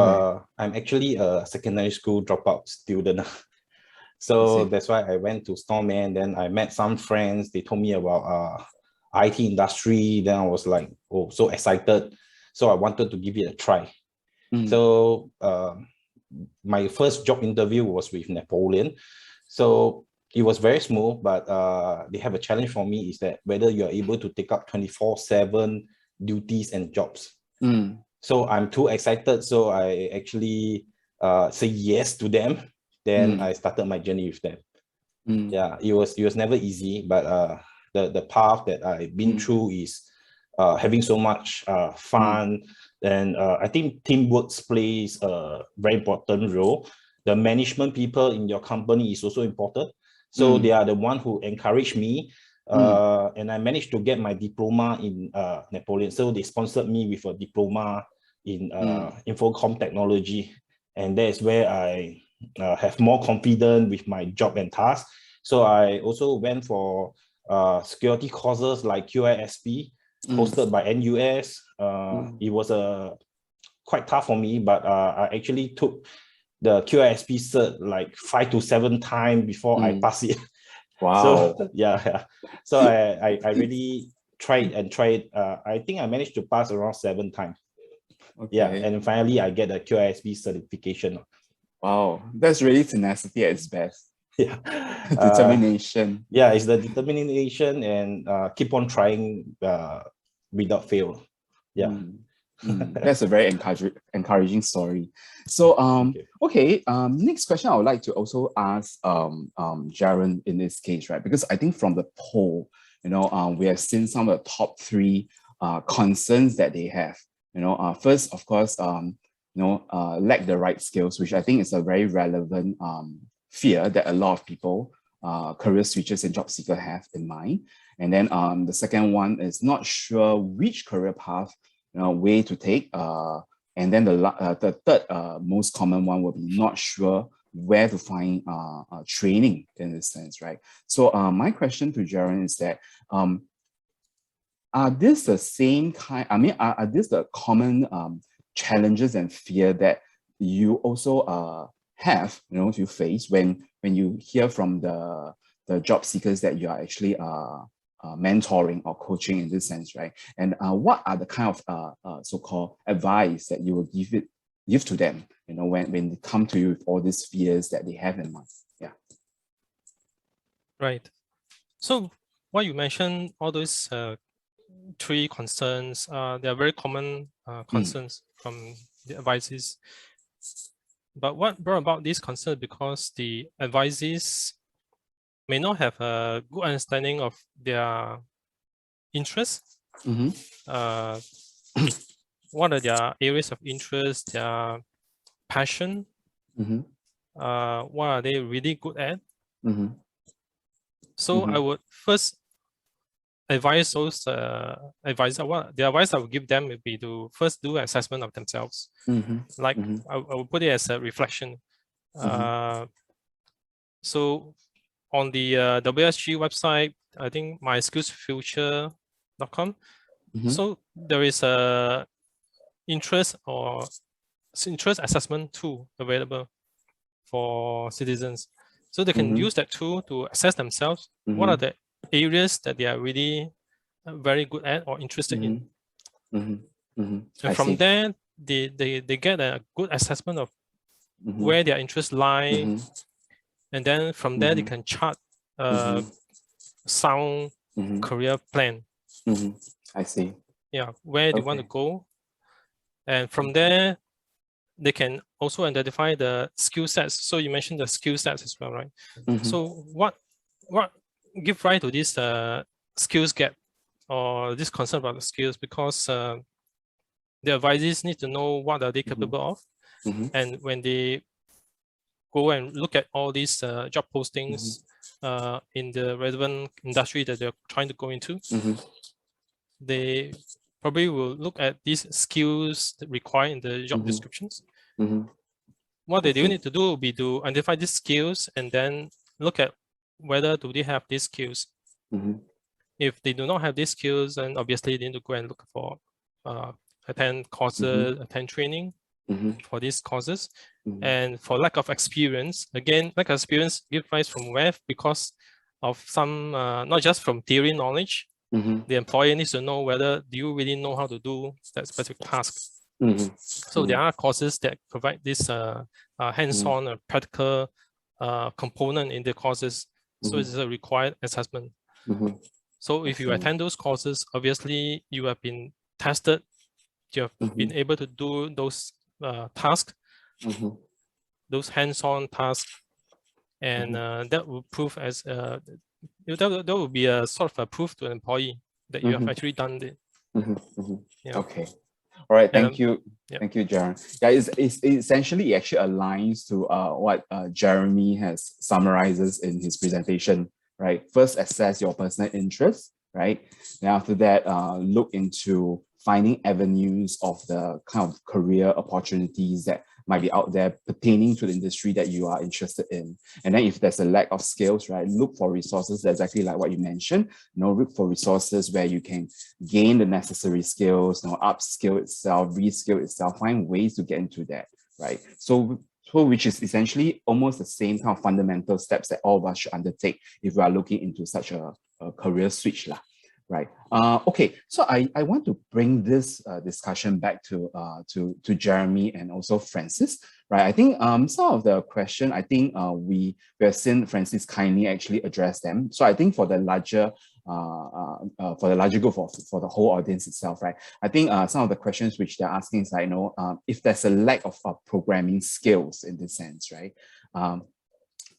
I'm actually a secondary school dropout student. So that's why I went to Stormman. Then I met some friends. They told me about IT industry. Then I was like, oh, so excited. So I wanted to give it a try. So my first job interview was with Napoleon. So it was very smooth, but they have a challenge for me, is that whether you're able to take up 24/7 duties and jobs. So I'm too excited. So I actually say yes to them. Then I started my journey with them. Yeah, it was never easy, but the path that I've been through is having so much fun. And I think teamwork plays a very important role. The management people in your company is also important. So they are the one who encouraged me. And I managed to get my diploma in Napoleon. So they sponsored me with a diploma in infocom technology. And that is where I have more confidence with my job and task. So I also went for security courses like QISP, hosted by NUS. It was quite tough for me, but I actually took the QISP cert like 5 to 7 times before I pass it. Wow. So yeah. So I really tried. I think I managed to pass around 7 times. Okay. Yeah, and finally I get the QISP certification. Wow, that's really tenacity at its best. Yeah. Determination. Yeah, it's the determination and keep on trying without fail. Yeah. That's a very encouraging story. So okay, next question I would like to also ask Jaron in this case, right? Because I think from the poll, you know, we have seen some of the top 3 concerns that they have. You know, first, of course, you know, lack the right skills, which I think is a very relevant fear that a lot of people, career switchers and job seekers have in mind. And then the second one is not sure which career path, you know, way to take. And then the third most common one will be not sure where to find training in this sense, right? So my question to Jaron is that, are this the same kind, I mean, are this the common challenges and fear that you also have, you know, you face when you hear from the job seekers that you are actually mentoring or coaching in this sense, right? And what are the kind of so-called advice that you will give to them, you know, when they come to you with all these fears that they have in mind? Yeah. Right. So what you mentioned, all those 3 concerns, they are very common concerns from the advices. But what brought about these concerns, because the advices may not have a good understanding of their interests. What are their areas of interest, their passion? What are they really good at? So I would first advise those the advice I would give them would be to first do an assessment of themselves. Like I would put it as a reflection. So on the WSG website, I think myskillsfuture.com. So there is a interest assessment tool available for citizens. So they can use that tool to assess themselves. What are the areas that they are really very good at or interested in? And from there, they get a good assessment of where their interests lie, and then from there they can chart sound career plan. I see. Yeah, where they want to go, and from there they can also identify the skill sets. So you mentioned the skill sets as well, right? So what give rise to this skills gap or this concern about the skills? Because the advisors need to know what are they capable of, and when they go and look at all these job postings in the relevant industry that they're trying to go into, they probably will look at these skills that required in the job descriptions. What they do need to do will be to identify these skills and then look at whether do they have these skills. If they do not have these skills, then obviously they need to go and look for attend courses, attend training for these courses. And for lack of experience, again, lack of experience gives rise from where? Because of some, not just from theory knowledge, the employer needs to know whether do you really know how to do that specific task. So there are courses that provide this hands-on practical component in the courses. So it's a required assessment. So if you attend those courses, obviously you have been tested, you have been able to do those tasks, those hands-on tasks, and that will prove as that will be a sort of a proof to an employee that you have actually done it. Okay. All right. Thank you. Thank you, Jaron. Yeah, it's essentially it actually aligns to what Jeremy has summarizes in his presentation. Right. First, assess your personal interests. Right. Then after that, look into finding avenues of the kind of career opportunities that might be out there pertaining to the industry that you are interested in. And then if there's a lack of skills, right, look for resources exactly like what you mentioned, look for resources where you can gain the necessary skills, upskill itself, reskill itself, find ways to get into that, right? So which is essentially almost the same kind of fundamental steps that all of us should undertake if we are looking into such a career switch. Right. Okay. So I want to bring this discussion back to Jeremy and also Francis. Right. I think some of the question I think we have seen Francis kindly actually address them. So I think for the larger group for the whole audience itself, right? I think some of the questions which they're asking is like, if there's a lack of programming skills in this sense, right?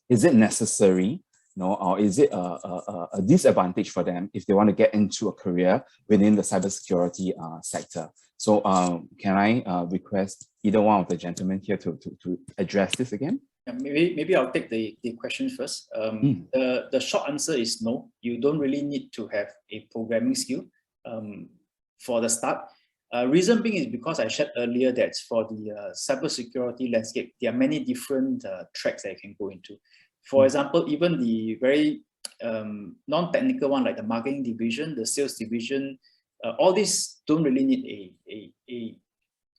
Is it necessary? Or is it a disadvantage for them if they want to get into a career within the cybersecurity sector? So can I request either one of the gentlemen here to address this again? Yeah, maybe I'll take the question first. The short answer is no. You don't really need to have a programming skill for the start. Reason being is because I shared earlier that for the cybersecurity landscape, there are many different tracks that you can go into. For example, even the very non-technical one, like the marketing division, the sales division, all these don't really need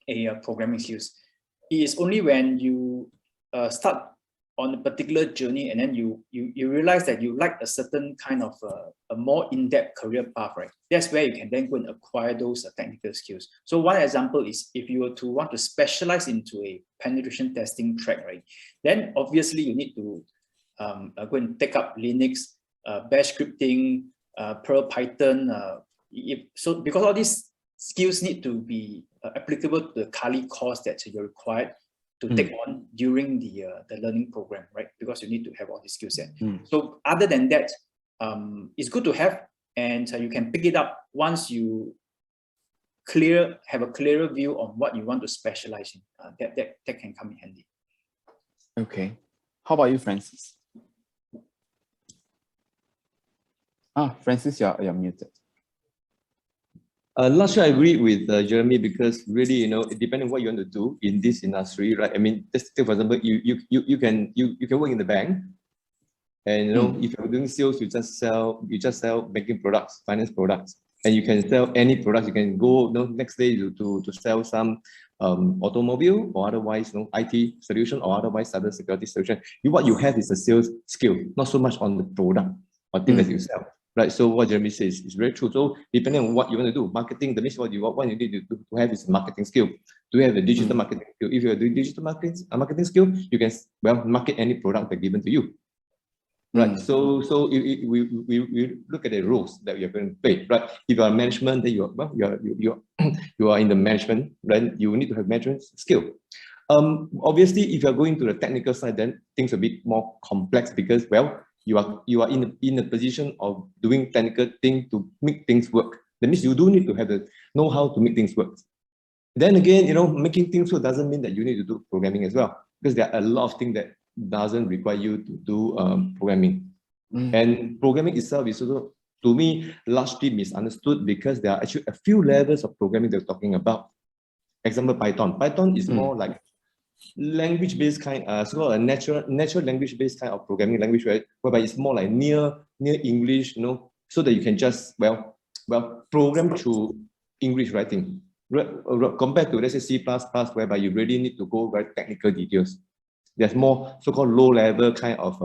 a programming skills. It is only when you start on a particular journey and then you realize that you like a certain kind of a more in-depth career path, right? That's where you can then go and acquire those technical skills. So one example is if you were to want to specialize into a penetration testing track, right? Then obviously you need to go and take up Linux, bash scripting, Perl, Python. So because all these skills need to be applicable to the Kali course that you're required to take on during the learning program, right? Because you need to have all these skill sets. So other than that, it's good to have, and you can pick it up once you have a clearer view on what you want to specialize in. That can come in handy. Okay. How about you, Francis? Francis, you're muted. Not sure I agree with Jeremy, because really, depending on what you want to do in this industry, right? I mean, just take for example, you can work in the bank, and if you're doing sales, you just sell banking products, finance products, and you can sell any products. You can go next day to sell some automobile or otherwise IT solution or otherwise cybersecurity solution. What you have is a sales skill, not so much on the product or thing that you sell. right? So what Jeremy says is very true. So depending on what you want to do, marketing, the means what you need to have is a marketing skill. Do you have a digital marketing skill? If you are doing digital marketing skill, you can market any product that given to you. Right. So we look at the roles that we are going to play. Right. If you are management, then you are in the management, then you need to have management skill. Obviously, if you are going to the technical side, then things are a bit more complex because you are in a position of doing technical thing to make things work. That means you do need to have the know-how to make things work. Then again, making things work doesn't mean that you need to do programming as well, because there are a lot of things that doesn't require you to do programming. And programming itself is also, to me, largely misunderstood because there are actually a few levels of programming they're talking about. Example, Python. Python is more like language-based kind, so a natural language-based kind of programming language, right? Whereby it's more like near English, so that you can just program through English writing. Compared to, let's say, C++, whereby you really need to go very technical details. There's more so-called low-level kind of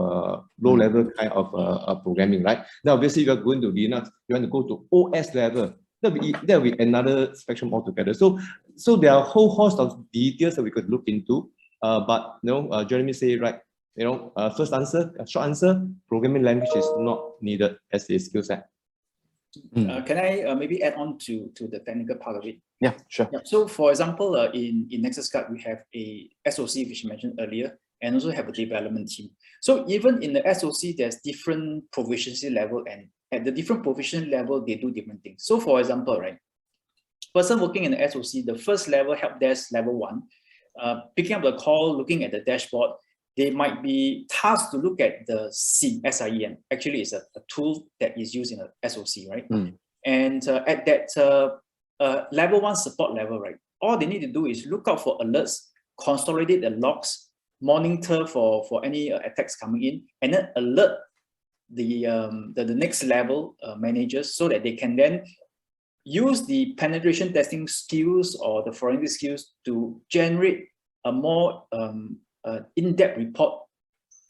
programming, right? Now, obviously, if you're going to Linux, you want to go to OS level. That'll be another spectrum altogether. So there are a whole host of details that we could look into. But Jeremy say right. Short answer, programming language is not needed as a skill set. Can I maybe add on to the technical part of it? Yeah, sure. Yeah. So for example, in Nexus Card, we have a SOC, which you mentioned earlier, and also have a development team. So even in the SOC, there's different proficiency level, and at the different proficiency level, they do different things. So for example, right, person working in the SOC, the first level, help desk level 1, picking up the call, looking at the dashboard, they might be tasked to look at the SIEM. Actually, it's a tool that is used in a SOC, right? And at that level 1 support level, right, all they need to do is look out for alerts, consolidate the logs, monitor for any attacks coming in, and then alert the next level managers so that they can then use the penetration testing skills or the forensic skills to generate a more in-depth report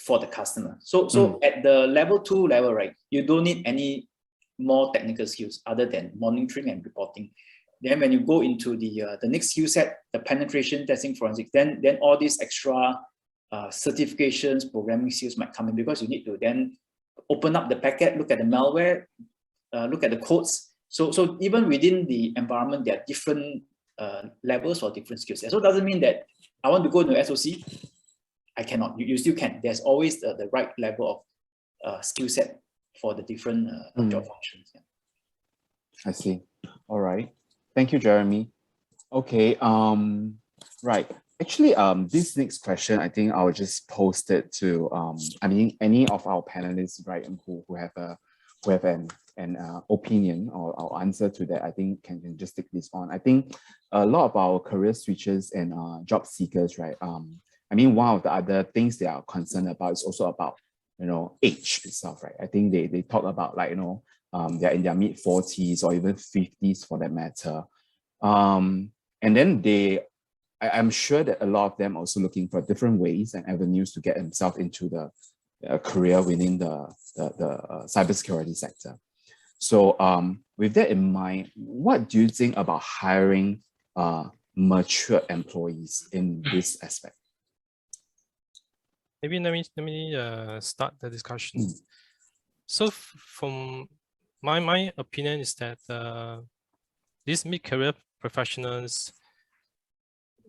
for the customer. So at the level 2 level, right, you don't need any more technical skills other than monitoring and reporting. Then when you go into the next skill set, the penetration testing forensics, then all these extra certifications, programming skills might come in, because you need to then open up the packet, look at the malware, look at the codes. So even within the environment, there are different levels or different skills. So it doesn't mean that I want to go into SOC, I cannot. You still can. There's always the right level of skill set for the different job functions. Yeah. I see. All right. Thank you, Jeremy. Okay. Right. Actually, this next question, I think I'll just post it to any of our panelists, right, who have an opinion or answer to that. I think can just take this on. I think a lot of our career switchers and job seekers, right? I mean, one of the other things they are concerned about is also about, age itself, right? I think they talk about, like, they're in their mid-40s or even 50s for that matter. And then I'm sure that a lot of them are also looking for different ways and avenues to get themselves into the career within the cybersecurity sector. So with that in mind, what do you think about hiring mature employees in this aspect? Maybe let me start the discussion. So from my opinion is that these mid-career professionals,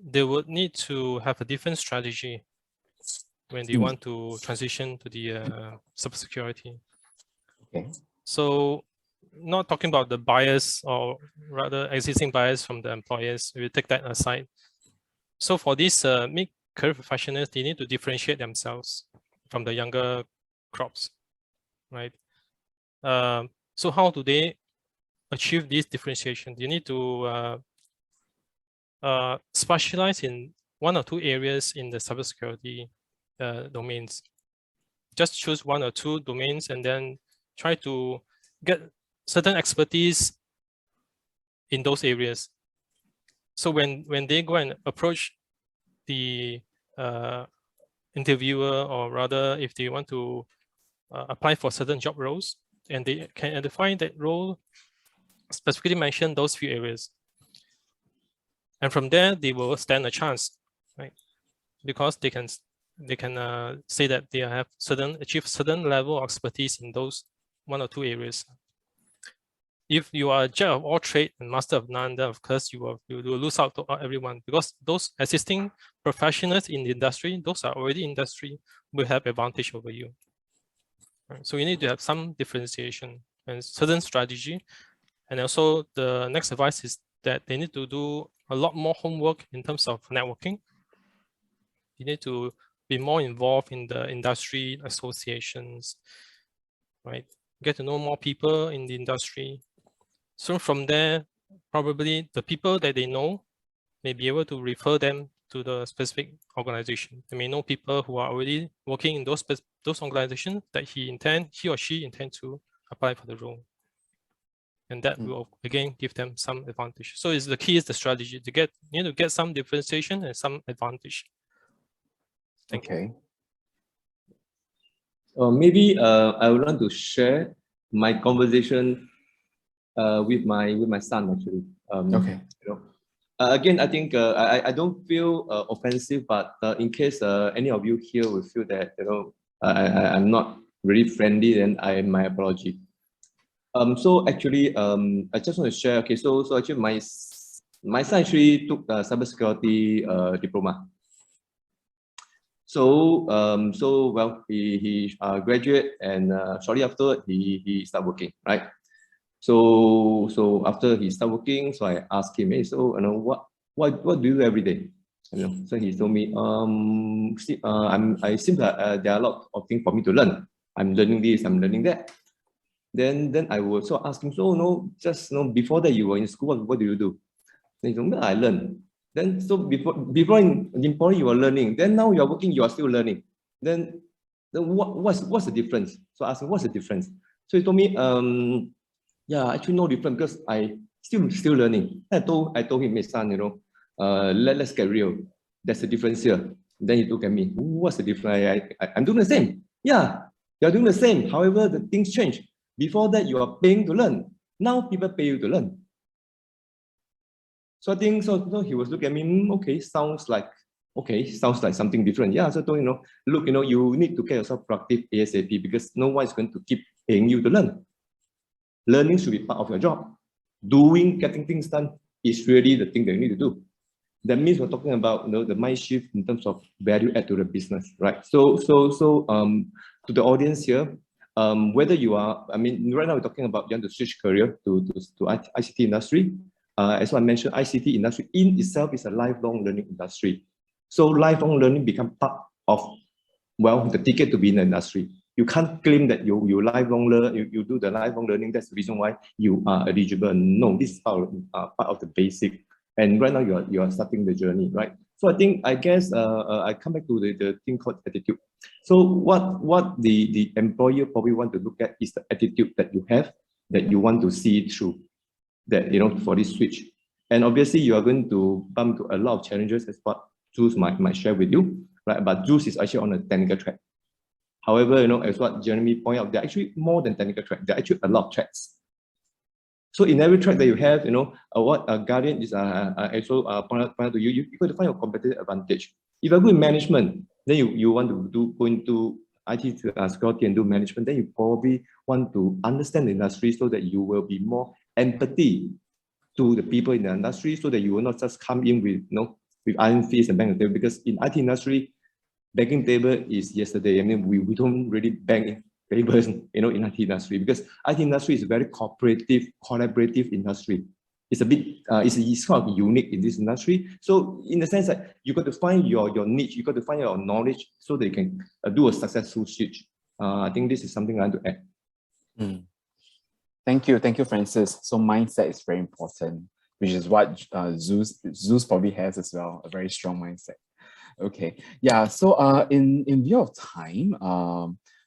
they would need to have a different strategy when they want to transition to the cybersecurity. Okay. So not talking about the bias or rather existing bias from the employers, we will take that aside. So for these mid-career professionals, they need to differentiate themselves from the younger crops, right? So how do they achieve this differentiation? You need to specialize in 1 or 2 areas in the cybersecurity domains. Just choose 1 or 2 domains and then try to get certain expertise in those areas. So when they go and approach the interviewer, or rather if they want to apply for certain job roles, and they can identify that role, specifically mention those few areas. And from there, they will stand a chance, right? Because they can say that they have achieved certain level of expertise in those 1 or 2 areas. If you are a jack of all trades and master of none, then of course you will lose out to everyone, because those existing professionals in the industry, those are already in industry, will have advantage over you. Right? So you need to have some differentiation and certain strategy. And also the next advice is that they need to do a lot more homework in terms of networking. You need to be more involved in the industry associations, right? Get to know more people in the industry. So from there, probably the people that they know may be able to refer them to the specific organization. They may know people who are already working in those organizations that he or she intend to apply for the role. And that will again give them some advantage. So the key is the strategy to get, you need to get some differentiation and some advantage. Thank you. Maybe I would want to share my conversation with my son actually. Okay. You know, again, I think I don't feel offensive, but in case any of you here will feel that I'm not really friendly, then my apology. So actually, I just want to share. Okay, so actually my son actually took cybersecurity diploma. So well, he graduated, and shortly after he started working, right? So after he started working, so I asked him, hey, so what do you do every day? So he told me, I seem that there are a lot of things for me to learn. I'm learning this, I'm learning that. Then I would also ask him, so before that you were in school, what do you do? Then he told me, I learn. Then so before in poly you were learning, then now you are working, you are still learning. Then what's the difference? So I asked him, what's the difference? So he told me, yeah, actually no difference, because I still learning. I told him, my son, let's get real. There's a difference here. Then he looked at me, what's the difference? I'm doing the same. Yeah, you're doing the same. However, the things change. Before that, you are paying to learn. Now people pay you to learn. So I think so he was looking at me, okay, sounds like something different. Yeah, so look, you need to get yourself productive ASAP, because no one is going to keep paying you to learn. Learning should be part of your job. Getting things done is really the thing that you need to do. That means we're talking about the mind shift in terms of value add to the business, right? So to the audience here, whether you are, right now we're talking about you want to switch career to ICT industry. As I mentioned, ICT industry in itself is a lifelong learning industry. So lifelong learning becomes part of, well, the ticket to be in the industry. You can't claim that you lifelong learn, you do the lifelong learning, that's the reason why you are eligible. No, this is part of the basic. And right now you are starting the journey, right? So I guess I come back to the thing called attitude. So what the employer probably want to look at is the attitude that you have, that you want to see it through, that for this switch. And obviously you are going to bump to a lot of challenges, as what Jules might share with you, right? But Jules is actually on a technical track. However, as what Jeremy pointed out, there are actually more than technical track. There are actually a lot of tracks. So in every track that you have, what Guardian is also pointed out to you, you got to find your competitive advantage. If you're good in management, then you want to go into IT security and do management, then you probably want to understand the industry so that you will be more empathy to the people in the industry, so that you will not just come in with with iron fist and bang the table. Because in IT industry, banging table is yesterday. We don't really bang tables in IT industry, because IT industry is a very collaborative industry. It's a bit it's kind of unique in this industry. So in the sense that you got to find your niche, you got to find your knowledge so that you can do a successful switch. I think this is something I want to add. Thank you, Francis. So mindset is very important, which is what Zeus probably has as well, a very strong mindset. Okay, yeah. So in view of time,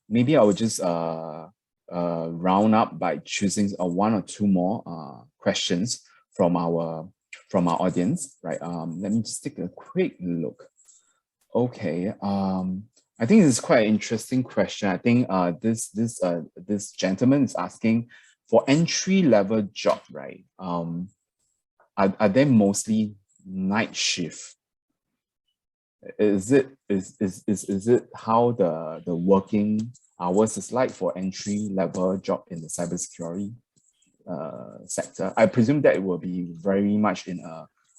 maybe I would just round up by choosing one or two more questions from our audience, right? Let me just take a quick look. Okay, I I think this is quite an interesting question. I think this gentleman is asking for entry-level job, right? Are they mostly night shift? Is it how the working hours is like for entry-level job in the cybersecurity sector? I presume that it will be very much in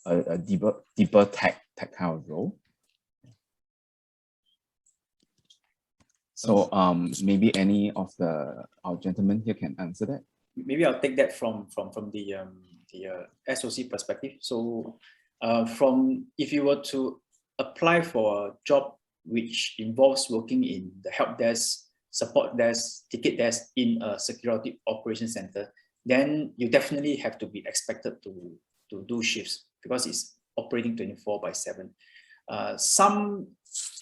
a deeper tech kind of role. So maybe any of our gentlemen here can answer that. Maybe I'll take that from the SOC perspective. So from if you were to apply for a job which involves working in the help desk, support desk, ticket desk in a security operations center, then you definitely have to be expected to do shifts because it's operating 24/7. Some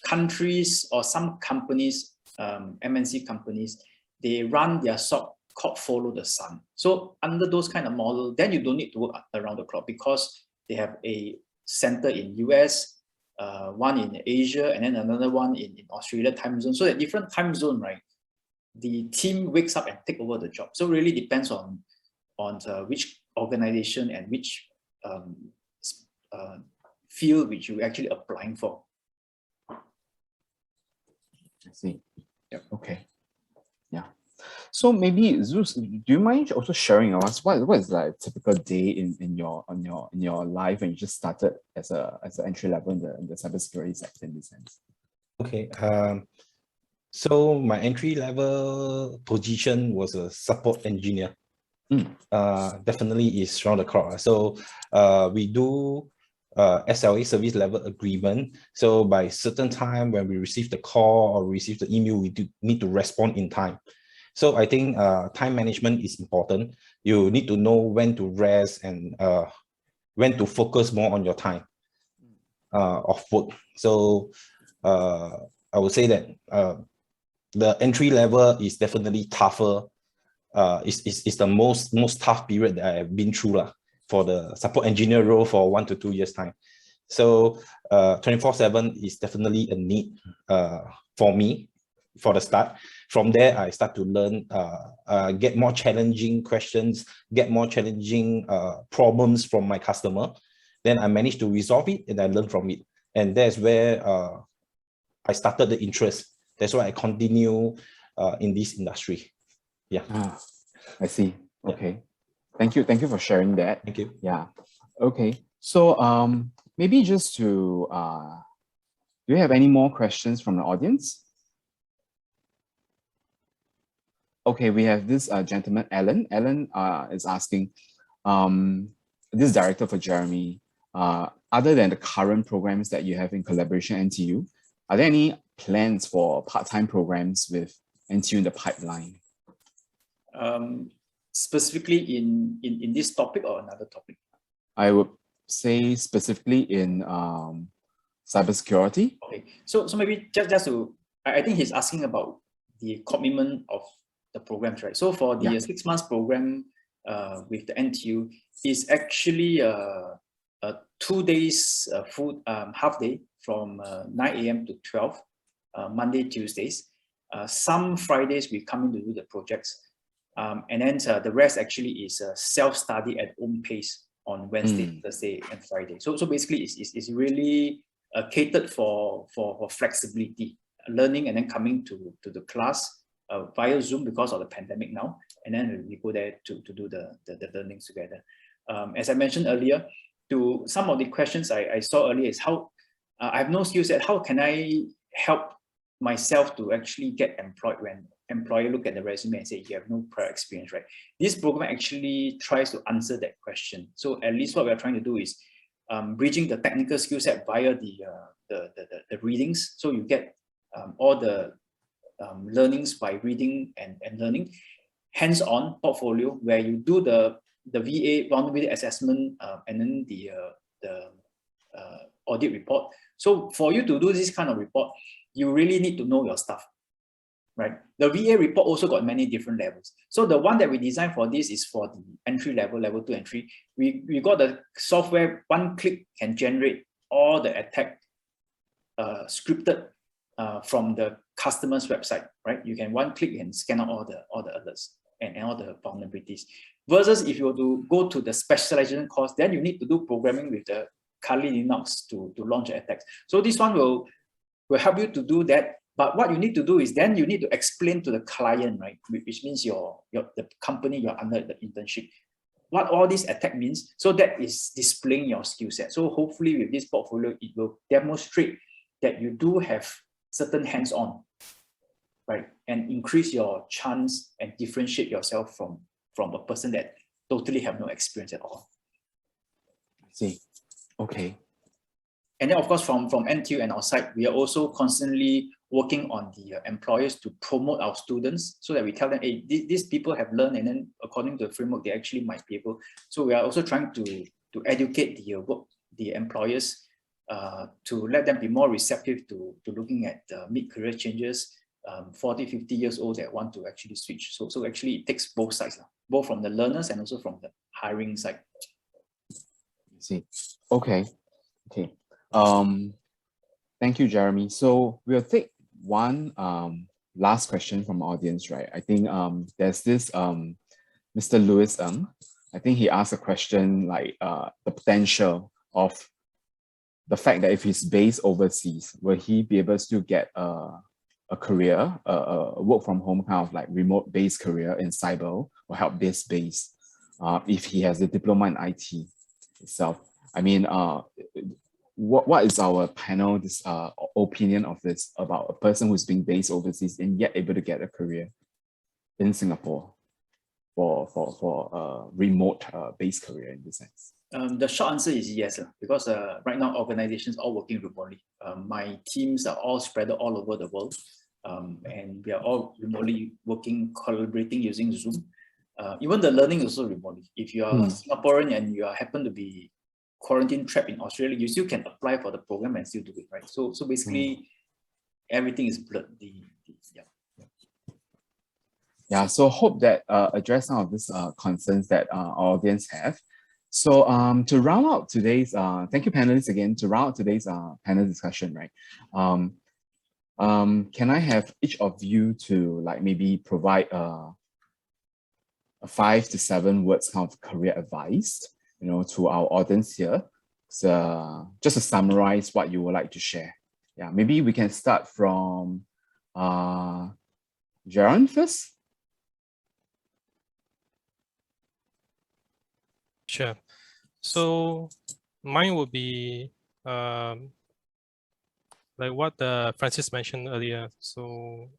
countries or some companies, MNC companies, they run their SOC called follow the sun. So under those kind of model, then you don't need to work around the clock because they have a center in US, one in Asia, and then another one in Australia time zone. So at different time zone, right, the team wakes up and take over the job. So really depends on which organization and which field which you're actually applying for. I see. Yep. Okay. Yeah. So maybe Zeus, do you mind also sharing with us what is like a typical day in your life when you just started as an entry level in the cybersecurity sector in this sense? Okay. So my entry level position was a support engineer. Definitely is round the clock. So we do SLA, service level agreement. So by certain time when we receive the call or receive the email, we do need to respond in time. So I think time management is important. You need to know when to rest and when to focus more on your time of work. So I would say that the entry level is definitely tougher. It's the most tough period that I have been through for the support engineer role for 1 to 2 years time. So 24/7 is definitely a need for me for the start. From there, I start to learn, get more challenging questions, get more challenging problems from my customer. Then I managed to resolve it and I learn from it. And that's where I started the interest. That's why I continue in this industry. Yeah. I see. Okay. Yeah. Thank you for sharing that. Thank you. Yeah. Okay. So maybe just to do you have any more questions from the audience? Okay, we have this gentleman, Alan. Alan is asking, this is director for Jeremy. Other than the current programs that you have in collaboration NTU, are there any plans for part-time programs with NTU in the pipeline? Specifically in this topic or another topic? I would say specifically in cybersecurity. Okay, so maybe just to, I think he's asking about the commitment of the programs, right? So for the 6 months program with the NTU is actually a 2 days full half day from 9 AM to 12, Monday, Tuesdays. Some Fridays we come in to do the projects. And then the rest actually is self-study at own pace on Wednesday, Thursday, and Friday. So basically it's really catered for flexibility, learning and then coming to the class via Zoom because of the pandemic now. And then we go there to do the learnings together. As I mentioned earlier, to some of the questions I saw earlier is how I have no skill set. How can I help myself to actually get employed when employer look at the resume and say you have no prior experience, right? This program actually tries to answer that question. So at least what we are trying to do is bridging the technical skill set via the readings. So you get all the learnings by reading and learning, hands-on portfolio where you do the VA vulnerability assessment and then the audit report. So for you to do this kind of report, you really need to know your stuff, right? The VA report also got many different levels. So the one that we designed for this is for the entry level, level 2 and 3. We got the software, one click can generate all the attack scripted from the customer's website, right? You can one click and scan out all the alerts and all the vulnerabilities. Versus if you were to go to the specialization course, then you need to do programming with the Kali Linux to launch attacks. So this one will help you to do that. But what you need to do is then you need to explain to the client, right? Which means the company you're under the internship, what all this attack means. So that is displaying your skill set. So hopefully with this portfolio, it will demonstrate that you do have certain hands-on, right? And increase your chance and differentiate yourself from a person that totally have no experience at all. I see. Okay. And then of course from NTU and our side, we are also constantly working on the employers to promote our students so that we tell them, hey, these people have learned, and then according to the framework, they actually might be able. So we are also trying to educate the employers to let them be more receptive to looking at mid-career changes, 40, 50 years old that want to actually switch. So actually it takes both sides, both from the learners and also from the hiring side. I see. Okay. Okay. Thank you, Jeremy. So we'll take one last question from our audience, right? I think there's this Mr. Lewis Ng. I think he asked a question like the potential of the fact that if he's based overseas, will he be able to get a career, a work from home kind of like remote based career in cyber or help desk based if he has a diploma in IT itself? I mean, what is our panel opinion of this about a person who's being based overseas and yet able to get a career in Singapore for a remote based career in this sense? The short answer is yes, because right now organizations are all working remotely. My teams are all spread all over the world, and we are all remotely working, collaborating using Zoom. Even the learning is also remotely. If you are Singaporean and you happen to be quarantine trapped in Australia, you still can apply for the program and still do it, right? So basically, everything is blurred. Yeah, so hope that address some of these concerns that our audience have. So to round out today's, thank you panelists again, to round out today's panel discussion, right? Can I have each of you to like maybe provide a 5 to 7 words kind of career advice, you know, to our audience here. So just to summarize what you would like to share. Yeah, maybe we can start from Jaron first. Sure. So mine would be like what Francis mentioned earlier. So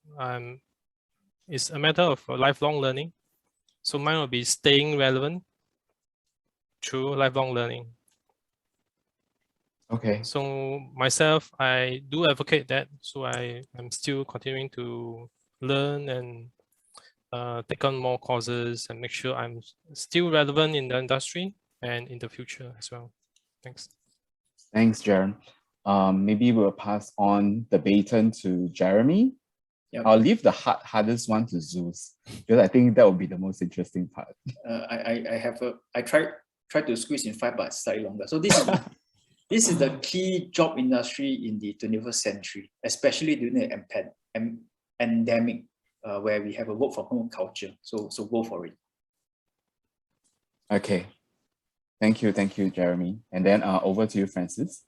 it's a matter of lifelong learning. So mine will be staying relevant through lifelong learning. Okay. So myself, I do advocate that. So I'm still continuing to learn and take on more courses and make sure I'm still relevant in the industry and in the future as well. Thanks. Thanks, Jaron. Maybe we'll pass on the baton to Jeremy. Yep. I'll leave the hardest one to Zeus because I think that will be the most interesting part. I tried to squeeze in 5, but slightly longer. So this is the key job industry in the 21st century, especially during the pandemic, where we have a work from home culture. So go for it. Okay. Thank you, Jeremy. And then over to you, Francis.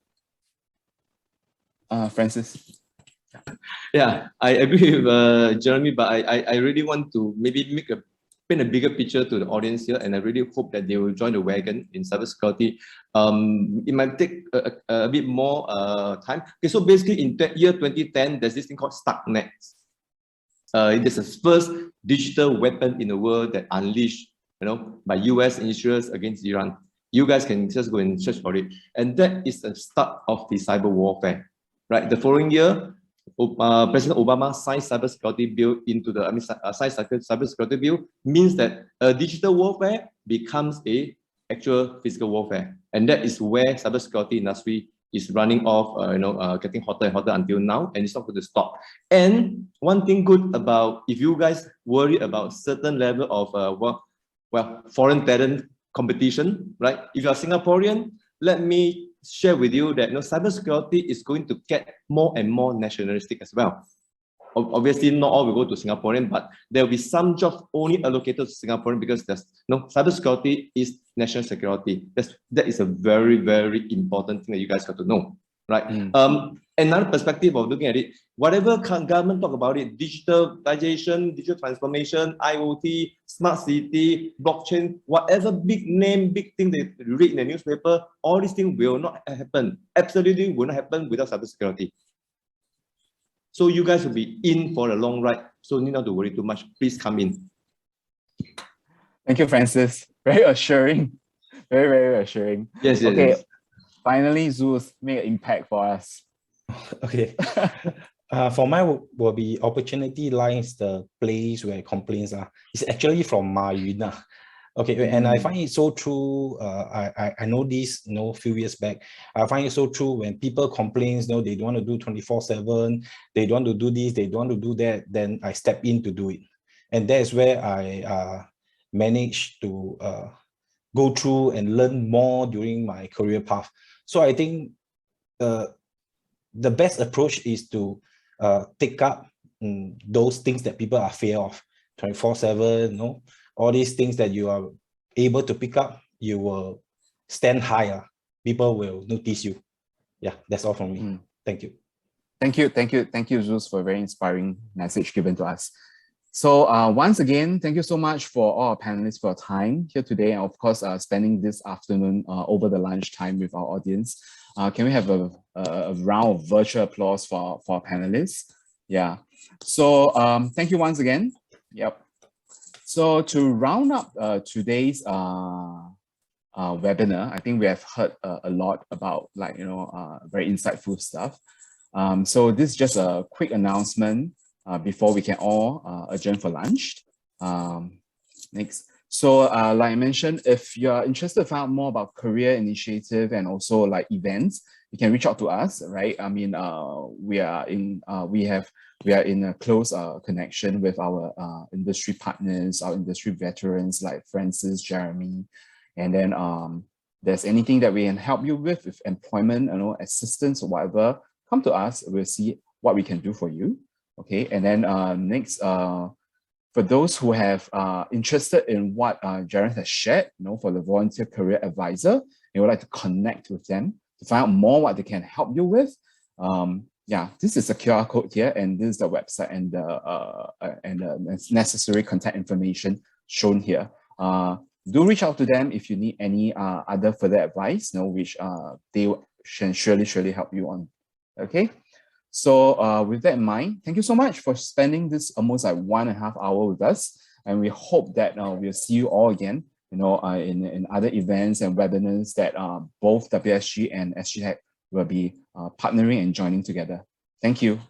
Francis. Yeah, I agree with Jeremy, but I really want to maybe paint a bigger picture to the audience here, and I really hope that they will join the wagon in cybersecurity. It might take a bit more time. Okay, so basically in year 2010, there's this thing called Stuxnet. It is the first digital weapon in the world that unleashed, by US insurers against Iran. You guys can just go and search for it, and that is the start of the cyber warfare. Right, the following year, President Obama signed cybersecurity bill into the cybersecurity bill means that digital warfare becomes a actual physical warfare, and that is where cybersecurity industry is running off, getting hotter and hotter until now, and it's not going to stop. And one thing good about, if you guys worry about certain level of foreign talent competition, right? If you're Singaporean, let me share with you that cybersecurity is going to get more and more nationalistic as well. Obviously, not all will go to Singaporean, but there will be some jobs only allocated to Singaporean because there's cybersecurity is national security. That is a very, very important thing that you guys got to know, right? Another perspective of looking at it, whatever government talk about it, digitalization, digital transformation, IoT, smart city, blockchain, whatever big name, big thing that you read in the newspaper, all these things will not happen. Absolutely will not happen without cybersecurity. So you guys will be in for a long ride. So need not to worry too much. Please come in. Thank you, Francis. Very assuring. Very, very assuring. Yes, okay. Yes. Finally, Zeus made an impact for us. Okay. For mine will be opportunity lies the place where complaints are. It's actually from Ma Yun. Okay, and I find it so true. I know this, few years back. I find it so true when people complain, they don't want to do 24/7, they don't want to do this, they don't want to do that, then I step in to do it. And that's where I managed to go through and learn more during my career path. So I think the best approach is to take up those things that people are fear of, 24/7, all these things that you are able to pick up, you will stand higher. People will notice you. Yeah, that's all from me. Thank you. Thank you, Zeus, for a very inspiring message given to us. So once again, thank you so much for all our panelists for your time here today, and of course, spending this afternoon over the lunchtime with our audience. Can we have a round of virtual applause for our panelists? Yeah. So thank you once again. Yep. So to round up today's webinar, I think we have heard a lot about very insightful stuff. So this is just a quick announcement before we can all adjourn for lunch. Next. So like I mentioned, if you're interested to find out more about career initiative and also events, you can reach out to us, right? I mean, we are in a close connection with our industry partners, our industry veterans like Francis, Jeremy, and then there's anything that we can help you with employment, assistance or whatever, come to us. We'll see what we can do for you. Okay, and then next, for those who have interested in what Jaron has shared, for the volunteer career advisor, and would like to connect with them to find out more what they can help you with. Yeah, this is a QR code here, and this is the website and the necessary contact information shown here. Do reach out to them if you need any other further advice, which they can surely help you on. Okay, so with that in mind, thank you so much for spending this almost 1.5 hours with us, and we hope that we'll see you all again, in other events and webinars that both WSG and SGTech will be partnering and joining together. Thank you.